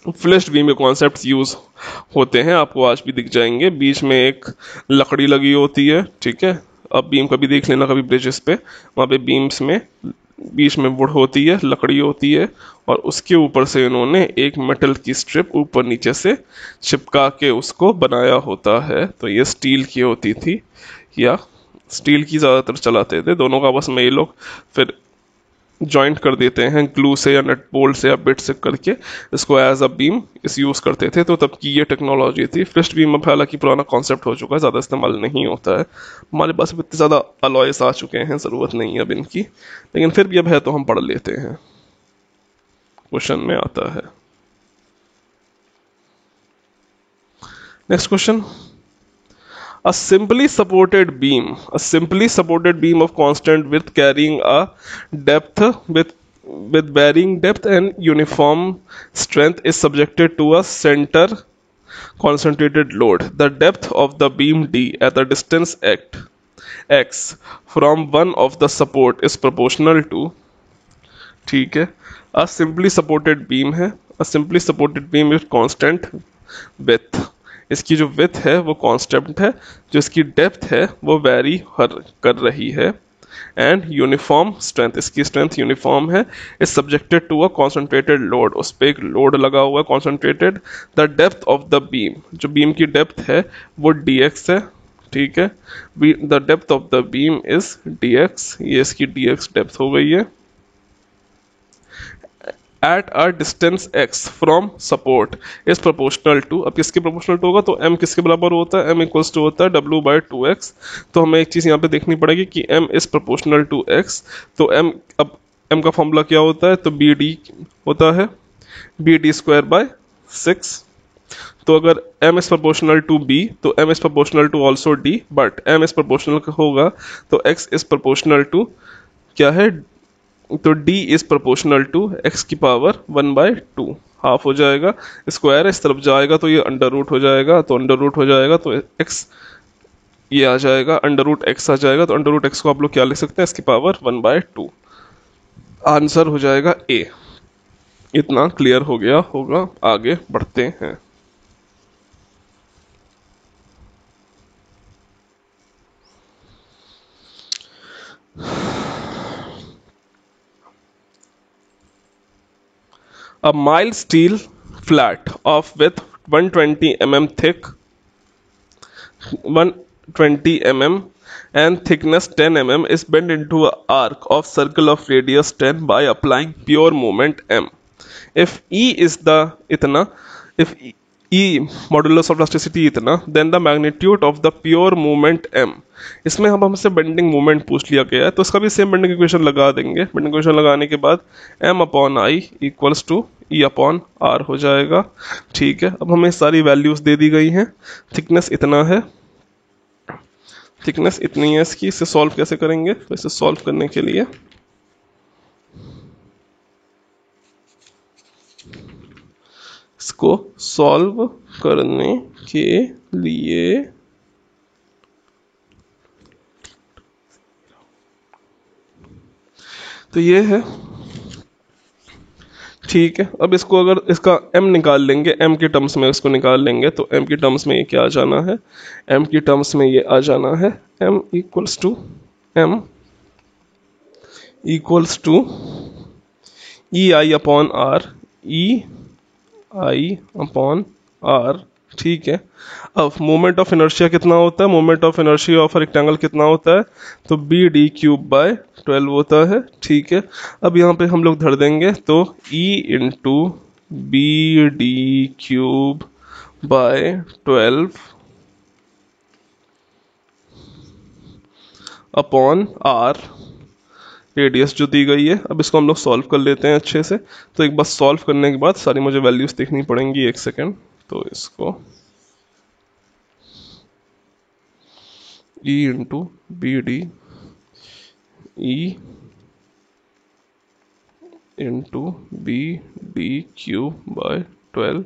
फ्लैश्ड बीम के कॉन्सेप्ट यूज होते हैं, आपको आज भी दिख जाएंगे। बीच में एक लकड़ी लगी होती है, ठीक है। अब बीम कभी देख लेना, कभी ब्रिजेस पे, वहाँ पे बीम्स में बीच में वुड होती है, लकड़ी होती है, और उसके ऊपर से इन्होंने एक मेटल की स्ट्रिप ऊपर नीचे से चिपका के उसको बनाया होता है। तो ये स्टील की होती थी, या स्टील की ज़्यादातर चलाते थे, दोनों का आपस में ये लोग फिर जॉइंट कर देते हैं ग्लू से या नट बोल्ट से या बिट से करके, इसको एज अ बीम इस यूज़ करते थे। तो तब की ये टेक्नोलॉजी थी। फ्लैश्ड बीम अब हालांकि पुराना कॉन्सेप्ट हो चुका है, ज़्यादा इस्तेमाल नहीं होता है, हमारे पास इतने ज़्यादा अलॉयस आ चुके हैं, ज़रूरत नहीं है अब इनकी, लेकिन फिर भी अब है तो हम पढ़ लेते हैं, क्वेश्चन में आता है। Next question, a simply supported beam of constant width carrying a depth with varying depth and uniform strength is subjected to a center concentrated load. The depth of the beam D at the distance x from one of the support is proportional to, ठीक है। a simply supported beam है, a simply supported beam with constant width, इसकी जो with है वो constant है, जो इसकी डेप्थ है वो वेरी कर रही है, एंड यूनिफॉर्म स्ट्रेंथ, इसकी स्ट्रेंथ यूनिफॉर्म है, is subjected to a concentrated load, उस पर एक लोड लगा हुआ है concentrated. The depth of the beam, जो बीम की डेप्थ है वो dx है, ठीक है। The depth of the beam is dx, ये इसकी dx डेप्थ हो गई है। At a distance x from support is proportional to, अब किसके प्रोपोर्शनल टू होगा, तो m किसके बराबर होता है, m इक्वल्स टू होता है w/2x। तो हमें एक चीज़ यहाँ पे देखनी पड़ेगी कि m is proportional to x, तो m, अब m का फॉर्मूला क्या होता है, तो bd होता है bd²/6। तो अगर m is proportional to b तो m is proportional to also d, but m is proportional होगा तो x इज प्रोपोर्शनल टू क्या है, तो d is proportional to x की पावर 1/2, हाफ हो जाएगा, स्क्वायर इस तरफ जाएगा तो ये अंडर रूट हो जाएगा, तो अंडर रूट हो जाएगा तो x ये आ जाएगा, अंडर रूट x आ जाएगा, तो अंडर रूट x को आप लोग क्या लिख सकते हैं, x की पावर 1/2, आंसर हो जाएगा A। इतना क्लियर हो गया होगा, आगे बढ़ते हैं। A mild steel flat of width 120 mm thick, 120 mm and thickness 10 mm is bent into an arc of circle of radius 10 by applying pure moment m. If E is the इतना, if E modulus of elasticity इतना, then the magnitude of the pure movement M. इसमें हम हमसे bending movement पूछ लिया गया है, तो इसका भी सेम बेंडिंग इक्वेशन लगा देंगे। बेंडिंग इक्वेशन लगाने के बाद M upon I equals to E upon R हो जाएगा। ठीक है, अब हमें सारी वैल्यूज दे दी गई हैं। थिकनेस इतना है, थिकनेस इतनी है इसकी। इसे सॉल्व कैसे करेंगे? तो इसे सॉल्व करने के लिए इसको सॉल्व करने के लिए तो ये है। ठीक है, अब इसको अगर इसका m निकाल लेंगे, m के टर्म्स में इसको निकाल लेंगे, तो m की टर्म्स में ये क्या आ जाना है? m की टर्म्स में ये आ जाना है m equals to E I upon R, E I upon R. ठीक है, अब मोमेंट ऑफ इनर्शिया कितना होता है? Moment of inertia of rectangle कितना होता है? तो बी डी क्यूब बाय 12 होता है। ठीक है, अब यहाँ पे हम लोग धर देंगे, तो E into B D cube by 12 upon R, radius जो दी गई है। अब इसको हम लोग सॉल्व कर लेते हैं अच्छे से। तो एक बार सॉल्व करने के बाद सारी मुझे वैल्यूज देखनी पड़ेंगी, एक सेकेंड। तो इसको E into B D, E into B D cube by 12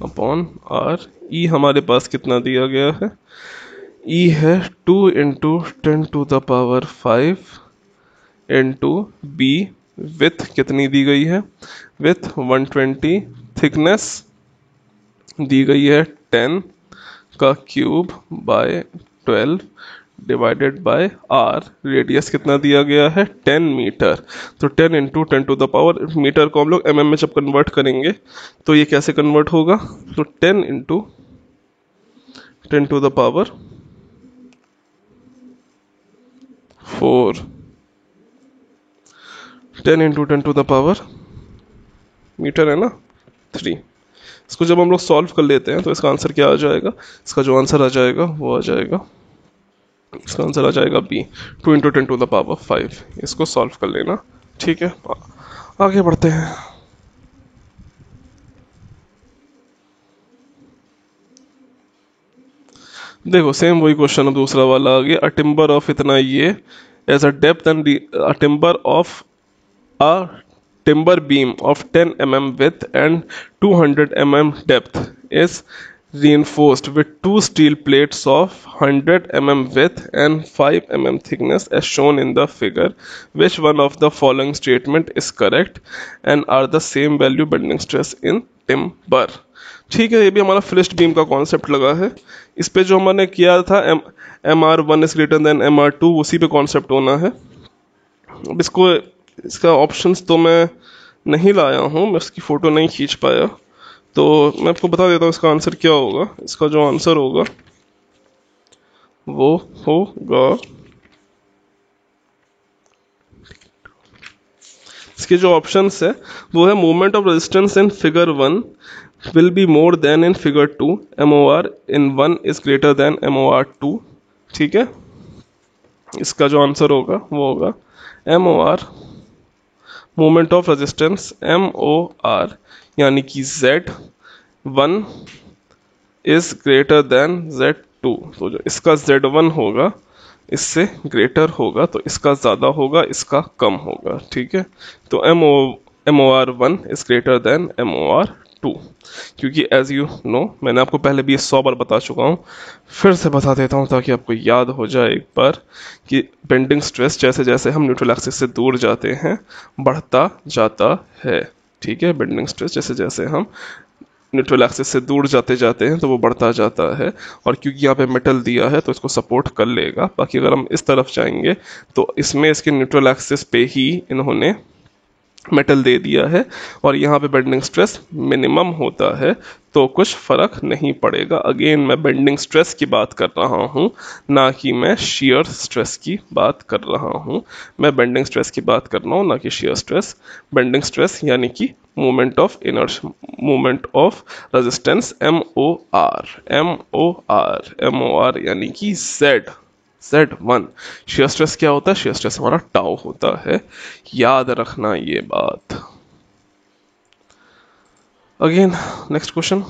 upon R. E हमारे पास कितना दिया गया है? ई है 2 into 10 to the power 5 into B, with कितनी दी गई है? विथ 120, थिकनेस दी गई है 10 का cube by 12 divided by R. Radius कितना दिया गया है? 10 मीटर। तो 10 into 10 to the power, metre को हम लोग mm में जब कन्वर्ट करेंगे तो ये कैसे कन्वर्ट होगा? तो 10 into 10 to the power 4, 10 into 10 to the power, metre है ना, 3। इसको जब हम लोग सॉल्व कर लेते हैं तो इसका आंसर क्या आ जाएगा? इसका जो आंसर आ जाएगा वो आ जाएगा, इसका आंसर आ जाएगा B, 2 into 10 to the power 5। इसको सॉल्व कर लेना। ठीक है, आगे बढ़ते हैं। देखो सेम वही क्वेश्चन, अब दूसरा वाला आ गया। अ टिम्बर ऑफ इतना ये as a depth and a timber of a timber beam of 10 mm width and 200 mm depth is reinforced with two steel plates of 100 mm width and 5 mm thickness as shown in the figure. Which one of the following statement is correct and are the same value bending stress in timber? ठीक है, ये भी हमारा finished beam का concept लगा है। इस पे जो हमने किया था MR1 is greater than MR2, उसी पे कॉन्सेप्ट होना है। अब इसका ऑप्शंस तो मैं नहीं लाया हूँ, मैं इसकी फ़ोटो नहीं खींच पाया, तो मैं आपको बता देता हूँ इसका आंसर क्या होगा। इसका जो आंसर होगा वो होगा, इसके जो ऑप्शंस है वो है moment of resistance in figure 1 will be more then in figure 2, MOR in 1 is greater than MOR 2। ठीक है, इसका जो आंसर होगा वो होगा MOR, moment of resistance MOR, यानी कि Z1 is greater than Z2। तो जो इसका Z1 होगा इससे ग्रेटर होगा, तो इसका ज़्यादा होगा, इसका कम होगा। ठीक है, तो MOR1 is greater than MOR2, क्योंकि एज यू नो मैंने आपको पहले भी 100 बार बता चुका हूँ, फिर से बता देता हूँ ताकि आपको याद हो जाए एक बार कि बेंडिंग स्ट्रेस जैसे जैसे हम न्यूट्रल एक्सिस से दूर जाते हैं बढ़ता जाता है। ठीक है, बेंडिंग स्ट्रेस जैसे जैसे हम न्यूट्रल एक्सिस से दूर जाते जाते हैं तो वो बढ़ता जाता है, और क्योंकि यहाँ पे मेटल दिया है तो इसको सपोर्ट कर लेगा। बाकी अगर हम इस तरफ जाएंगे तो इसमें इसके न्यूट्रल एक्सिस पे ही इन्होंने मेटल दे दिया है और यहाँ पे बेंडिंग स्ट्रेस मिनिमम होता है, तो कुछ फर्क नहीं पड़ेगा। अगेन मैं बेंडिंग स्ट्रेस की बात कर रहा हूँ, ना कि मैं शियर स्ट्रेस की बात कर रहा हूँ। मैं बेंडिंग स्ट्रेस की बात कर रहा हूँ, ना कि शियर स्ट्रेस। बेंडिंग स्ट्रेस यानी कि moment of inertia, moment of resistance, MOR यानी कि Z1। शियर स्ट्रेस क्या होता है? शियर स्ट्रेस हमारा टाउ होता है, याद रखना ये बात। Again next question.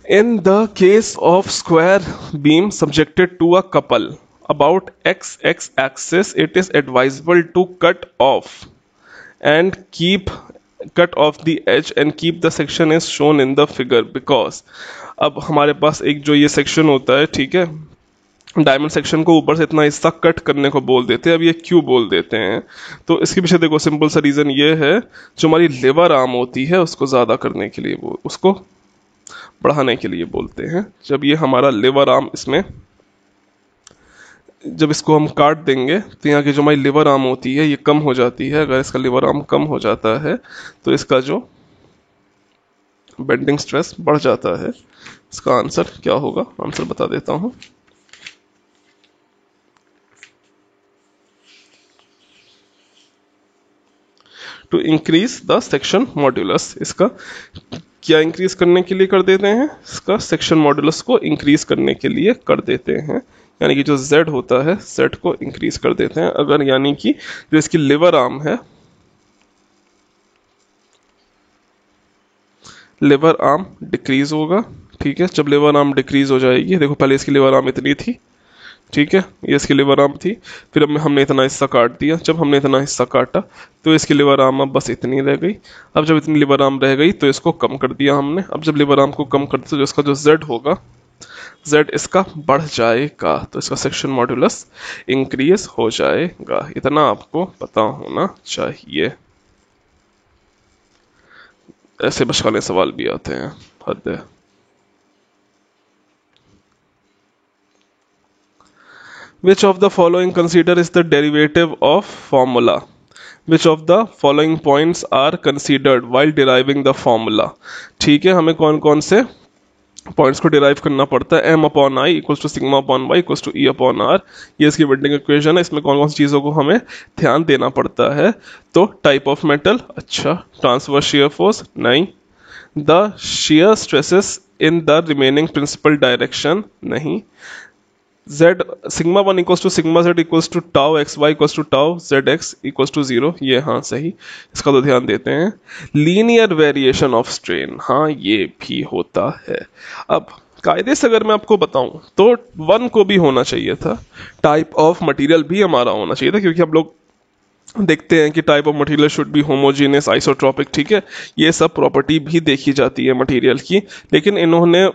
In the case of square beam subjected to a couple about x axis, it is advisable to cut off the edge and keep the section as shown in the figure because अब हमारे पास एक जो ये section होता है, ठीक है, diamond section को ऊपर से इतना हिस्सा कट करने को बोल देते हैं। अब ये क्यों बोल देते हैं? तो इसके पीछे देखो सिंपल सा रीजन ये है, जो हमारी लेवर आर्म होती है उसको ज्यादा करने के लिए, वो उसको बढ़ाने के लिए बोलते हैं। जब ये हमारा लिवर आर्म इसमें, जब इसको हम काट देंगे तो यहाँ की जो हमारी लिवर आर्म होती है ये कम हो जाती है। अगर इसका लिवर आर्म कम हो जाता है तो इसका जो बेंडिंग स्ट्रेस बढ़ जाता है। इसका आंसर क्या होगा? आंसर बता देता हूँ। To increase the section modulus, इसका क्या इंक्रीज करने के लिए कर देते हैं? इसका सेक्शन मॉड्यूलस को इंक्रीज करने के लिए कर देते हैं, यानी कि जो Z होता है Z को इंक्रीज कर देते हैं। अगर यानी कि जो इसकी लिवर आर्म है, लिवर आर्म डिक्रीज होगा, ठीक है। जब लिवर आर्म डिक्रीज हो जाएगी, देखो पहले इसकी लिवर आर्म इतनी थी, ठीक है, ये इसकी लिवर आर्म थी, फिर अब हमने इतना हिस्सा काट दिया। जब हमने इतना हिस्सा काटा तो इसकी लिवर आर्म अब बस इतनी रह गई। अब जब इतनी लिवर आर्म रह गई तो इसको कम कर दिया हमने। अब जब लिवर आर्म को कम कर दिया तो इसका जो Z होगा, Z इसका बढ़ जाएगा, तो इसका सेक्शन मॉड्यूलस इंक्रीज हो जाएगा। इतना आपको पता होना चाहिए। ऐसे बचकाने सवाल भी आते हैं, हद है। Which of the following consider is the derivative of formula? Which of the following points are considered while deriving the formula? ठीक है, हमें कौन कौन से पॉइंट्स को डिराइव करना पड़ता है? M/I equals to sigma upon Y equals to E/R। ये इसकी बेंडिंग इक्वेशन है। इसमें कौन कौन सी चीज़ों को हमें ध्यान देना पड़ता है? तो टाइप ऑफ मेटल, अच्छा। ट्रांसवर्स शियर फोर्स, नहीं। The shear stresses in the remaining principal direction, नहीं। Z sigma 1 equals to sigma Z equals to tau XY equals to tau ZX equals to 0, ये हाँ सही, इसका तो ध्यान देते हैं। लीनियर वेरिएशन ऑफ स्ट्रेन, हाँ ये भी होता है। अब कायदे से अगर मैं आपको बताऊं तो 1 को भी होना चाहिए था, टाइप ऑफ मटेरियल भी हमारा होना चाहिए था, क्योंकि हम लोग देखते हैं कि type of material should be homogeneous, isotropic, ठीक है, ये सब प्रॉपर्टी भी देखी जाती है मटेरियल की। लेकिन इन्होंने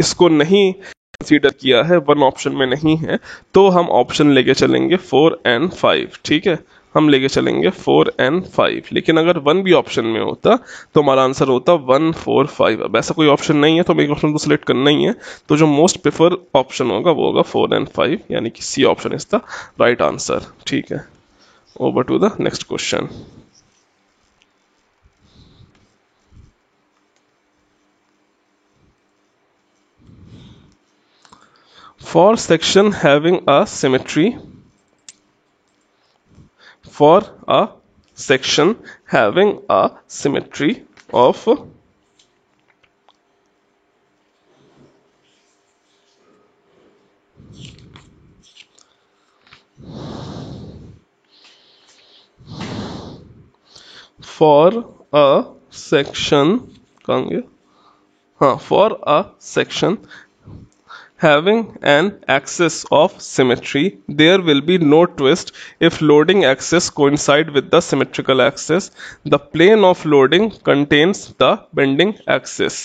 इसको नहीं कंसीडर किया है, 1 ऑप्शन में नहीं है, तो हम ऑप्शन लेके चलेंगे 4 and 5, ठीक है, हम लेके चलेंगे 4 and 5। लेकिन अगर 1 भी ऑप्शन में होता तो हमारा आंसर होता 1, 4, 5। अब ऐसा कोई ऑप्शन नहीं है तो हमें एक ऑप्शन को सिलेक्ट करना ही है, तो जो मोस्ट प्रेफर ऑप्शन होगा वो होगा 4 and 5, यानी कि C option is the right answer, ठीक है। Over to the next question. For section having a symmetry, for a section having a symmetry of for a section, for a section having an axis of symmetry, there will be no twist if loading axis coincide with the symmetrical axis. The plane of loading contains the bending axis.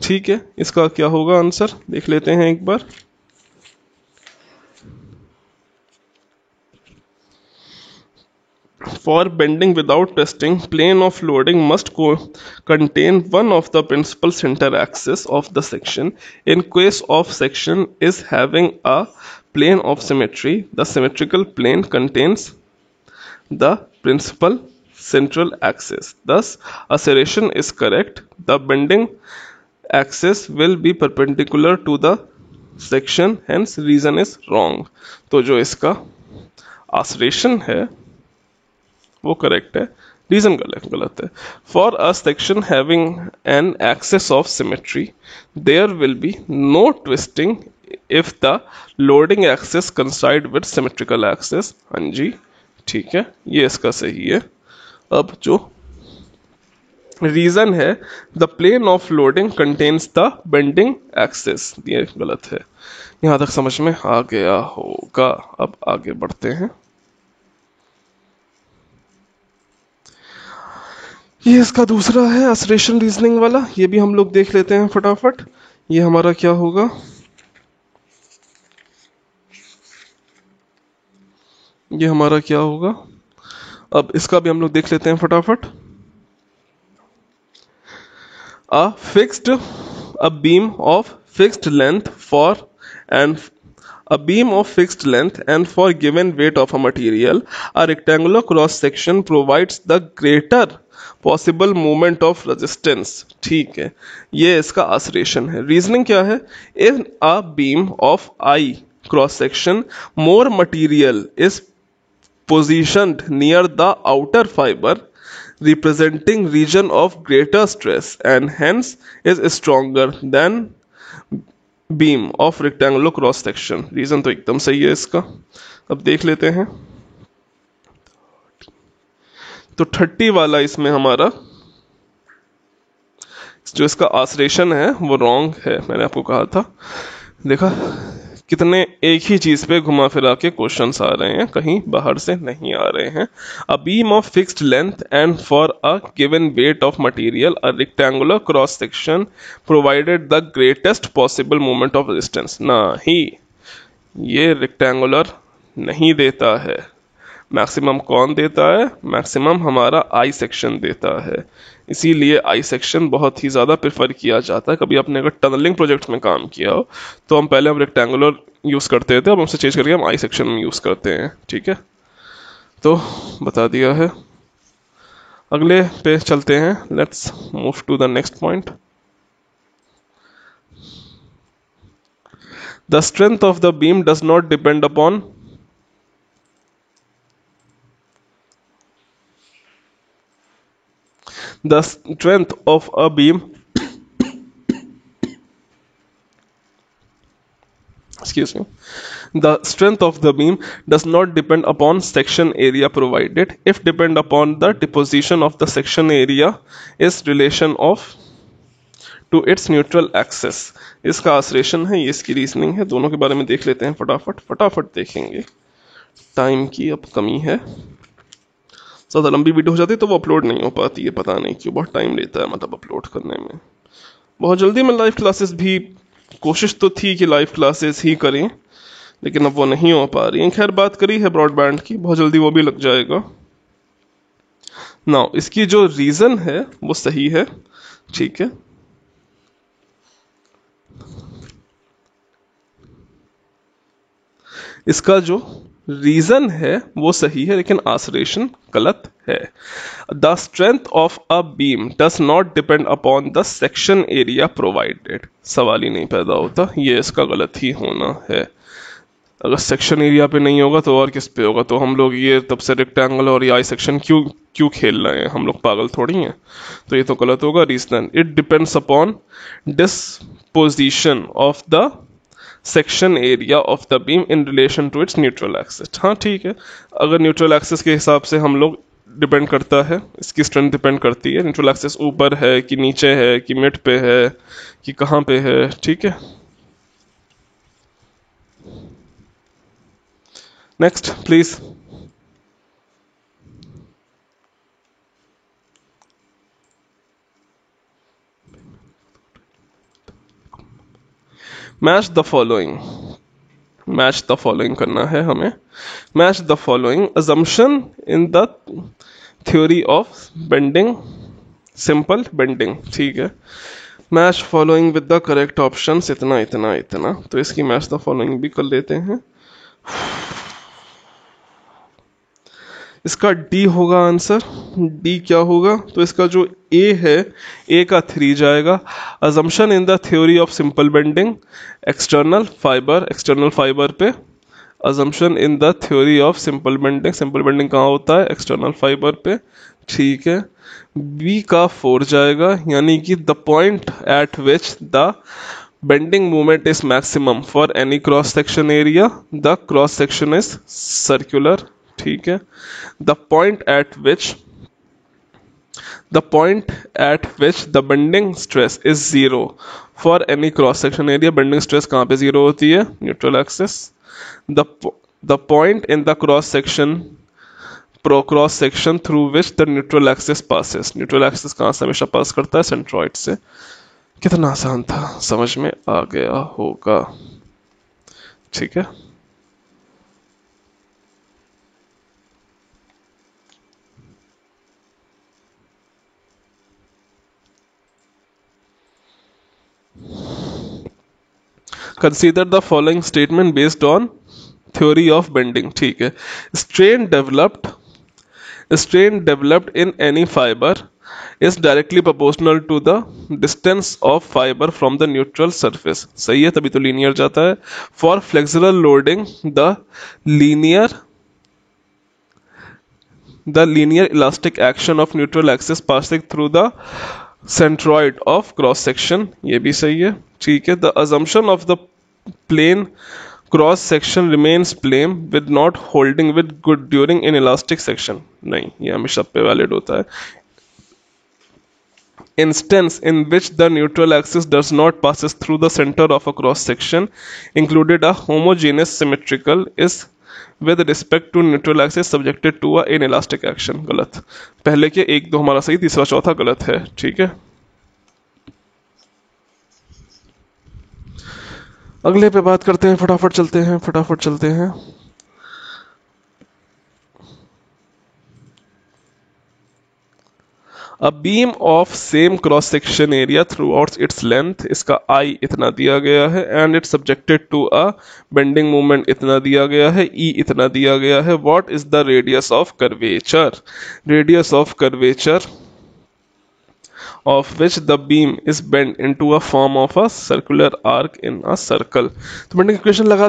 ठीक है, इसका क्या होगा answer देख लेते हैं एक बार। For bending without twisting, plane of loading must contain one of the principal center axis of the section. In case of section is having a plane of symmetry, the symmetrical plane contains the principal central axis. Thus, assertion is correct. The bending axis will be perpendicular to the section, hence reason is wrong. तो जो इसका assertion है वो correct है, reason गलत है. For a section having an axis of symmetry there will be no twisting if the loading axis coincide with symmetrical axis. हाँ जी ठीक है, ये इसका सही है. अब जो रीजन है the plane of loading contains the bending axis, ये गलत है. यहां तक समझ में आ गया होगा. अब आगे बढ़ते हैं. ये इसका दूसरा है असरेशन रीजनिंग वाला, ये भी हम लोग देख लेते हैं फटाफट. ये हमारा क्या होगा, ये हमारा क्या होगा, अब इसका भी हम लोग देख लेते हैं फटाफट. A fixed a beam of fixed length for and a beam of fixed length and for given weight of a material, a rectangular cross section provides the greater possible moment of resistance. ठीक है, ये इसका assertion है. Reasoning क्या है, in a beam of I cross section more material is positioned near the outer fiber representing region of greater stress and hence is stronger than beam of rectangular cross section. Reason तो एकदम सही है इसका. अब देख लेते हैं. तो 30 वाला इसमें हमारा जो इसका आसरेशन है वो रॉन्ग है. मैंने आपको कहा था, देखा कितने एक ही चीज पे घुमा फिरा के क्वेश्चंस आ रहे हैं, कहीं बाहर से नहीं आ रहे हैं. A beam of fixed length and for a given weight of material a rectangular cross section provided the greatest possible moment of resistance. नहीं, ये रेक्टेंगुलर नहीं देता है. मैक्सिमम कौन देता है, मैक्सिमम हमारा आई सेक्शन देता है. इसीलिए आई सेक्शन बहुत ही ज़्यादा प्रेफर किया जाता है. कभी आपने अगर टनलिंग प्रोजेक्ट में काम किया हो तो हम पहले हम रेक्टेंगुलर यूज़ करते थे, अब हमसे चेंज करके हम आई सेक्शन में यूज़ करते हैं. ठीक है, तो बता दिया है. अगले पे चलते हैं. Let's move to the next point. The strength of the beam does not depend upon the strength of a beam excuse me the strength of the beam does not depend upon section area provided if depend upon the deposition of the section area is relation of to its neutral axis. इसका आसरेशन है, ये इसकी reasoning है. दोनों के बारे में देख लेते हैं फटाफट देखेंगे. टाइम की अब कमी है, ज़्यादा लंबी वीडियो हो जाती है तो वो अपलोड नहीं हो पाती है. पता नहीं क्यों, बहुत टाइम लेता है मतलब अपलोड करने में. बहुत जल्दी में लाइव क्लासेस भी, कोशिश तो थी कि लाइव क्लासेस ही करें, लेकिन अब वो नहीं हो पा रही हैं. खैर बात करी है ब्रॉडबैंड की, बहुत जल्दी वो भी लग जाएगा. नाउ इसकी जो रीज़न है वो सही है. ठीक है, इसका जो रीजन है वो सही है लेकिन आसरेशन गलत है. The strength of a beam does not depend upon the section area provided. सवाल ही नहीं पैदा होता, ये इसका गलत ही होना है. अगर सेक्शन एरिया पे नहीं होगा तो और किस पे होगा. तो हम लोग ये तब से रेक्टेंगल और ये आई सेक्शन क्यों खेल रहे हैं, हम लोग पागल थोड़ी हैं. तो ये तो गलत होगा. Reason it depends upon disposition of the section area of the beam in relation to its neutral axis. हाँ ठीक है, अगर न्यूट्रल एक्सिस के हिसाब से हम लोग डिपेंड करता है, इसकी स्ट्रेंथ डिपेंड करती है. न्यूट्रल एक्सिस ऊपर है कि नीचे है कि मिड पे है कि कहाँ पे है. ठीक है, next please. Match the following. Match the following करना है हमें। Match the following assumption in the theory of bending, simple bending, ठीक है। Match following with the correct options, इतना इतना इतना, तो इसकी मैच द फॉलोइंग भी कर लेते हैं। इसका डी होगा आंसर। डी क्या होगा, तो इसका जो ए है, ए का 3 जाएगा। Assumption in the theory of simple bending, external fibre पे। Assumption in the theory of simple bending कहाँ होता है, एक्सटर्नल फाइबर पे, ठीक है। बी का 4 जाएगा, यानी कि the point eight which the bending moment is maximum for any cross section area, the cross section is circular, ठीक है। The point eight which the bending stress is 0 for any cross section area, bending stress कहाँ पे 0 होती है, neutral axis. The point in the cross section through which the neutral axis passes, neutral axis कहाँ से हमेशा पास करता है, centroid से। कितना आसान था, समझ में आ गया होगा, ठीक है। Consider the following statement based on theory of bending, ठीक है। Strain developed in any fibre is directly proportional to the distance of fibre from the neutral surface, सही है, तभी तो लीनियर जाता है। For flexural loading the linear elastic action of neutral axis passing through the centroid of cross section, ये भी सही है, ठीक है। The assumption of the plane cross section remains plane with not holding with good during in elastic section, नहीं, ये हमेशा पे वैलिड होता है। Instance in which the neutral axis does not passes through the center of a cross section included a homogeneous symmetrical is with respect to neutral axis subjected to a inelastic action, गलत। पहले के 1 2 हमारा सही, तीसरा चौथा गलत है, ठीक है। अगले पे बात करते हैं, फटाफट चलते हैं। A beam of same cross section area throughout its length, इसका I इतना दिया गया है, and it's subjected to a bending moment इतना दिया गया है, E इतना दिया गया है। What is the radius of curvature? Radius of curvature of which the beam is bent into a form of a circular arc in a circle. तो bending equation लगा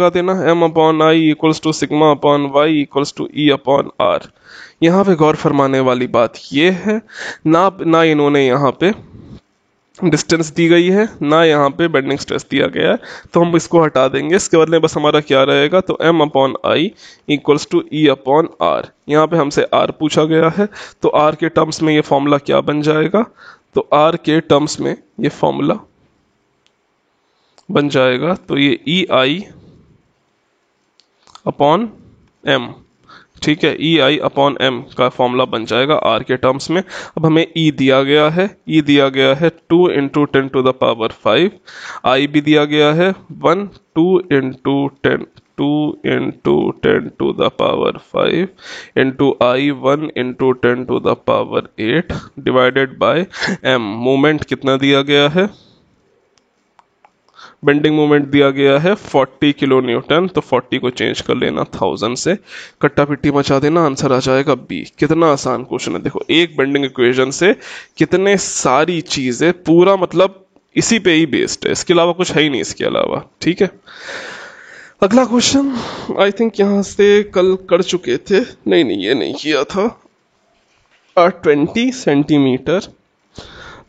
देना, m upon I equals to sigma upon y equals to E upon R। यहाँ पे गौर फरमाने वाली बात ये है, ना इन्होंने यहाँ पे डिस्टेंस दी गई है, ना यहाँ पे बेंडिंग स्ट्रेस दिया गया है, तो हम इसको हटा देंगे। इसके बदले बस हमारा क्या रहेगा, तो m upon I equals to E upon R. यहाँ पे हमसे r पूछा गया है, तो r के टर्म्स में ये फॉर्मूला क्या बन जाएगा, तो r के टर्म्स में ये फॉर्मूला बन जाएगा, तो ये ई आई अपॉन m, ठीक है, ई आई अपॉन एम का फॉर्मूला बन जाएगा आर के टर्म्स में। अब हमें ई दिया गया है, 2 into 10 to the power 5, I भी दिया गया है 1, 2 into 10 to the power 5 into I 1 into 10 to the power 8 divided by M. Moment कितना दिया गया है, बेंडिंग मोमेंट दिया गया है 40 किलो न्यूटन, तो 40 को चेंज कर लेना 1000 से, कट्टा पिट्टी मचा देना, आंसर आ जाएगा बी। कितना आसान क्वेश्चन है, देखो एक बेंडिंग इक्वेशन से कितने सारी चीजें, पूरा मतलब इसी पे ही बेस्ड है, इसके अलावा कुछ है ही नहीं इसके अलावा, ठीक है। अगला क्वेश्चन आई थिंक यहां से कल कर चुके थे, नहीं ये नहीं किया था। 20 centimetre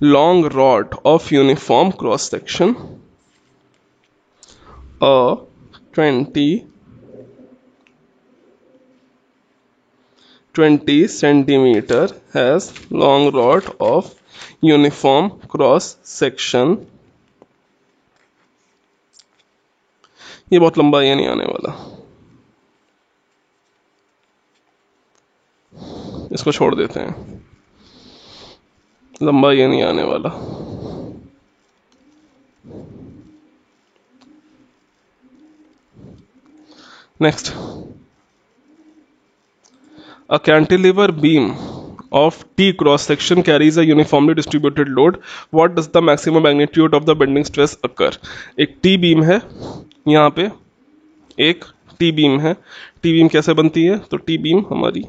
long rod of uniform cross section, a 20 centimeter has long rod of uniform cross section, ये बहुत लंबा ये नहीं आने वाला, इसको छोड़ देते हैं, लंबा ये नहीं आने वाला। Next, a cantilever beam of T cross section carries a uniformly distributed load. What does the maximum magnitude of the bending stress occur? एक T बीम है यहाँ पे, एक T बीम है. T बीम कैसे बनती है? तो T बीम हमारी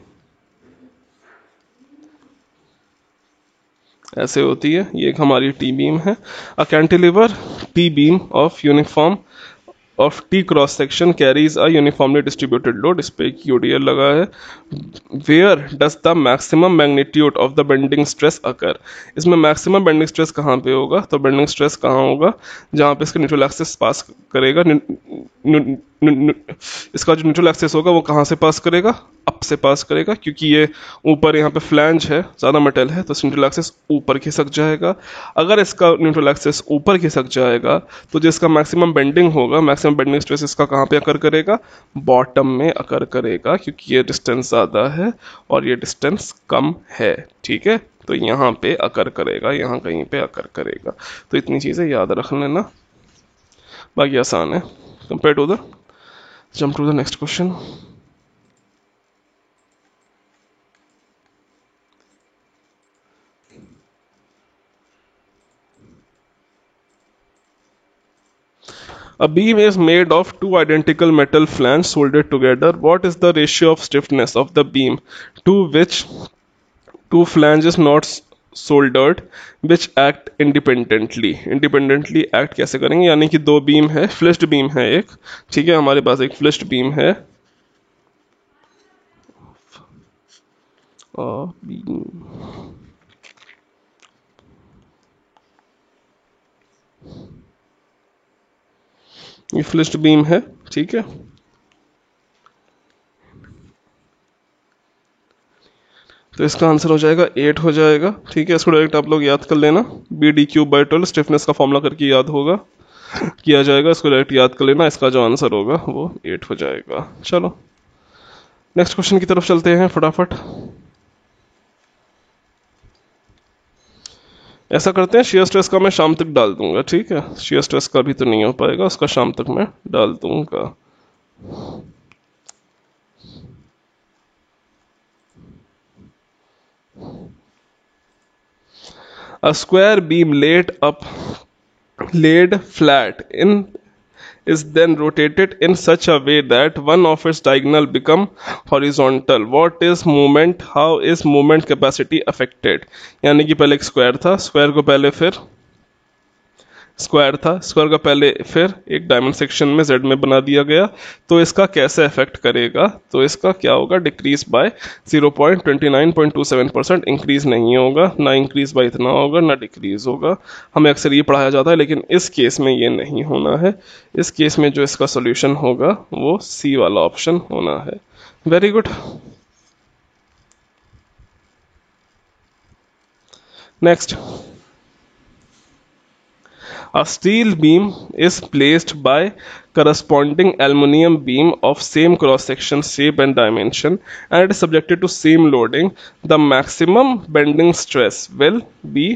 ऐसे होती है, ये एक हमारी T बीम है. A cantilever T beam of uniform of T cross section carries a uniformly distributed load. इस पे एक UDL लगा है. Where does the maximum magnitude of the bending stress occur? इसमें maximum bending stress कहाँ पे होगा? तो bending stress कहाँ होगा? जहाँ पे इसका न्यूट्रल एक्सिस पास करेगा. इसका जो न्यूट्रल एक्सिस होगा वो कहाँ से पास करेगा? अप से पास करेगा, क्योंकि ये ऊपर यहाँ पे फ्लैंज है, ज़्यादा मेटल है, तो न्यूट्रल एक्सिस ऊपर खिसक जाएगा. अगर इसका न्यूट्रल एक्सिस ऊपर खिसक जाएगा तो जिसका मैक्सिमम बेंडिंग होगा, मैक्सिमम बेंडिंग स्ट्रेस इसका कहाँ पे अकर करेगा? बॉटम में अकर करेगा, क्योंकि ये डिस्टेंस ज़्यादा है और ये डिस्टेंस कम है. ठीक है, तो यहाँ पे अकर करेगा, यहाँ कहीं पे अकर करेगा. तो इतनी चीज़ें याद रख लेना, बाकी आसान है. Compare to the, jump to the next question. A beam is made of two identical metal flanges soldered together. What is the ratio of stiffness of the beam to which two flanges not soldered which act independently? Independently act कैसे करेंगे? यानी कि दो beam है, फ्लिश्ड beam है एक, ठीक है, हमारे पास एक फ्लिश्ड बीम है और बीम, ये फ्लिश्ड बीम है, ठीक है. तो इसका आंसर हो जाएगा 8 हो जाएगा. ठीक है, इसको डायरेक्ट आप लोग याद कर लेना, BD³/12 स्टिफनेस का फॉर्मूला करके याद होगा, किया जाएगा. इसको डायरेक्ट याद कर लेना, इसका जो आंसर होगा वो 8 हो जाएगा. चलो नेक्स्ट क्वेश्चन की तरफ चलते हैं फटाफट. ऐसा करते हैं, शेयर स्ट्रेस का मैं शाम तक डाल दूंगा. ठीक है, शेयर स्ट्रेस का भी तो नहीं हो पाएगा, उसका शाम तक मैं डाल दूंगा. A square beam laid flat in is then rotated in such a way that one of its diagonal become horizontal. What is movement? How is movement capacity affected? यानी कि पहले एक स्क्वायर था, स्क्वायर को पहले फिर स्क्वायर था, square का पहले फिर एक डायमंड सेक्शन में जेड में बना दिया गया. तो इसका कैसे अफेक्ट करेगा? तो इसका क्या होगा? Decrease by 0.29.27%. इंक्रीज नहीं होगा, ना इंक्रीज बाय इतना होगा, ना डिक्रीज होगा. हमें अक्सर ये पढ़ाया जाता है, लेकिन इस केस में ये नहीं होना है. इस केस में जो इसका सोल्यूशन होगा वो सी वाला ऑप्शन होना है. Very good. Next, a steel beam is placed by corresponding aluminium beam of same cross section, shape and dimension, and it is subjected to same loading. The maximum bending stress will be,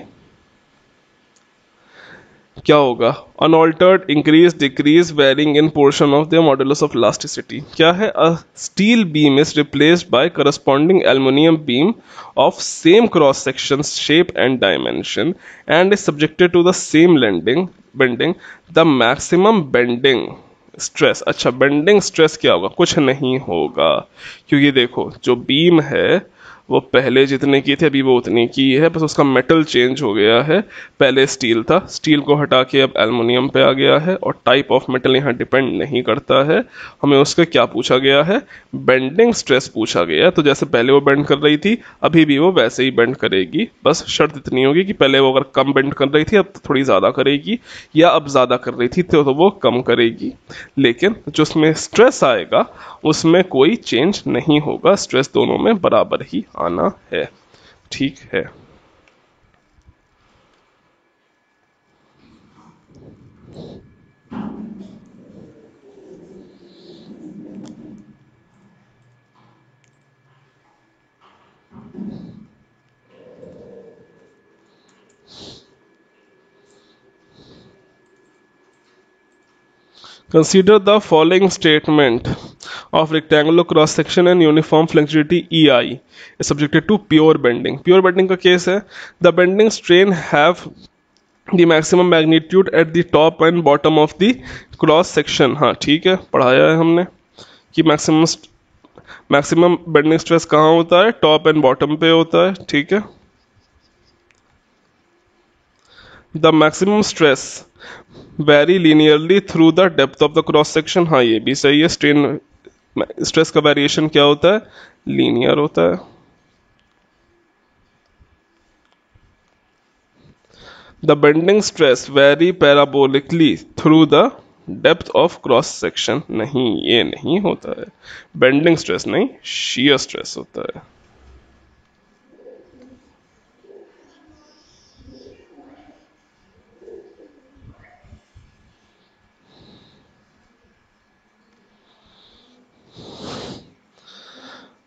क्या होगा? Unaltered, increase, decrease, varying in portion of the modulus of elasticity. क्या है? A steel beam is replaced by corresponding aluminium beam of same cross section, shape and dimension and is subjected to the same bending. The maximum bending stress. अच्छा, bending stress क्या होगा? कुछ नहीं होगा, क्योंकि देखो जो बीम है वो पहले जितने की थी अभी वो उतनी की है, बस उसका मेटल चेंज हो गया है. पहले स्टील था, स्टील को हटा के अब एल्युमिनियम पे आ गया है, और टाइप ऑफ मेटल यहाँ डिपेंड नहीं करता है. हमें उसके क्या पूछा गया है? बेंडिंग स्ट्रेस पूछा गया है. तो जैसे पहले वो बेंड कर रही थी, अभी भी वो वैसे ही बेंड करेगी. बस शर्त इतनी होगी कि पहले वो अगर कम बेंड कर रही थी, अब थोड़ी ज़्यादा करेगी, या अब ज़्यादा कर रही थी तो वो कम करेगी. लेकिन जो उसमें स्ट्रेस आएगा उसमें कोई चेंज नहीं होगा. स्ट्रेस दोनों में बराबर ही आना है. ठीक है. Consider the following statement of rectangular cross section and uniform flexibility EI is subjected to pure bending. Pure bending का केस है, the bending strain have the maximum magnitude at the top and bottom of the cross section. हाँ ठीक है, पढ़ाया है हमने कि maximum bending stress कहाँ होता है, टॉप एंड बॉटम पे होता है, ठीक है. The maximum stress very linearly through the depth of the cross section. हाँ ये भी सही है, स्ट्रेन स्ट्रेस का वेरिएशन क्या होता है, लीनियर होता है. The bending stress very parabolically through the depth of cross section. नहीं, ये नहीं होता है, बेंडिंग स्ट्रेस नहीं, शियर स्ट्रेस होता है.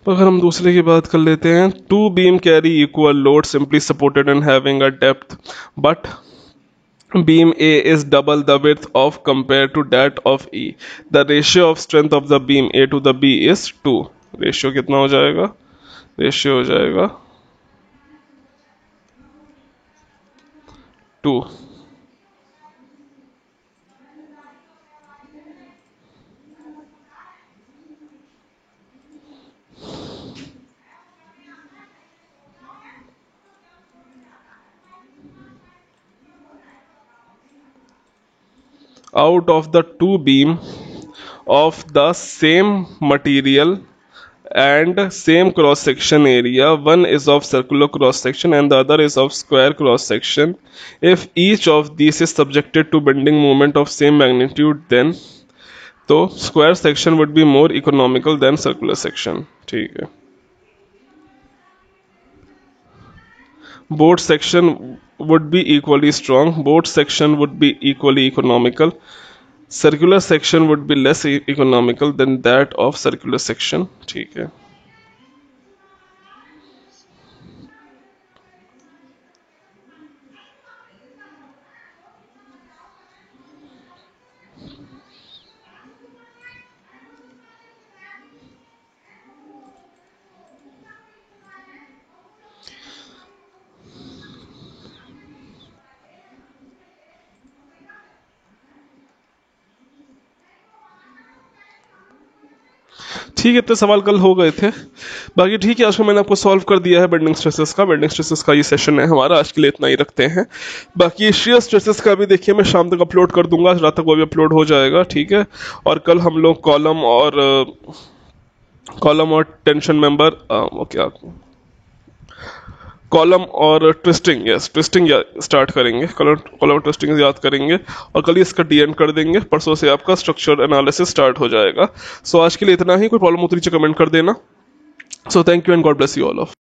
अगर हम दूसरे की बात कर लेते हैं, two beam carry equal load simply supported and having a depth but beam A is double the width of compared to that of E. The ratio of strength of the beam A to the B is 2. Ratio कितना हो जाएगा, ratio हो जाएगा 2. Out of the two beam of the same material and same cross section area, one is of circular cross section and the other is of square cross section. If each of these is subjected to bending moment of same magnitude, then तो square section would be more economical than circular section. ठीक है. Both section would be equally strong. Both section would be equally economical. Circular section would be less economical than that of circular section. ठीक है. ठीक है, इतने सवाल कल हो गए थे. बाकी ठीक है, आज को मैंने आपको सॉल्व कर दिया है बेंडिंग स्ट्रेसेस का. बेंडिंग स्ट्रेसेस का ये सेशन है हमारा, आज के लिए इतना ही रखते हैं. बाकी शियर स्ट्रेसेस का भी देखिए, मैं शाम तक अपलोड कर दूंगा, आज रात तक वो भी अपलोड हो जाएगा. ठीक है. और कल हम लोग कॉलम और टेंशन मेंबर कॉलम और ट्विस्टिंग, यस ट्विस्टिंग स्टार्ट करेंगे. कॉलम ट्विस्टिंग याद करेंगे और कल ही इसका डीएन कर देंगे. परसों से आपका स्ट्रक्चर एनालिसिस स्टार्ट हो जाएगा. सो आज के लिए इतना ही. कोई प्रॉब्लम होती है कमेंट कर देना. So thank you and God bless you all of.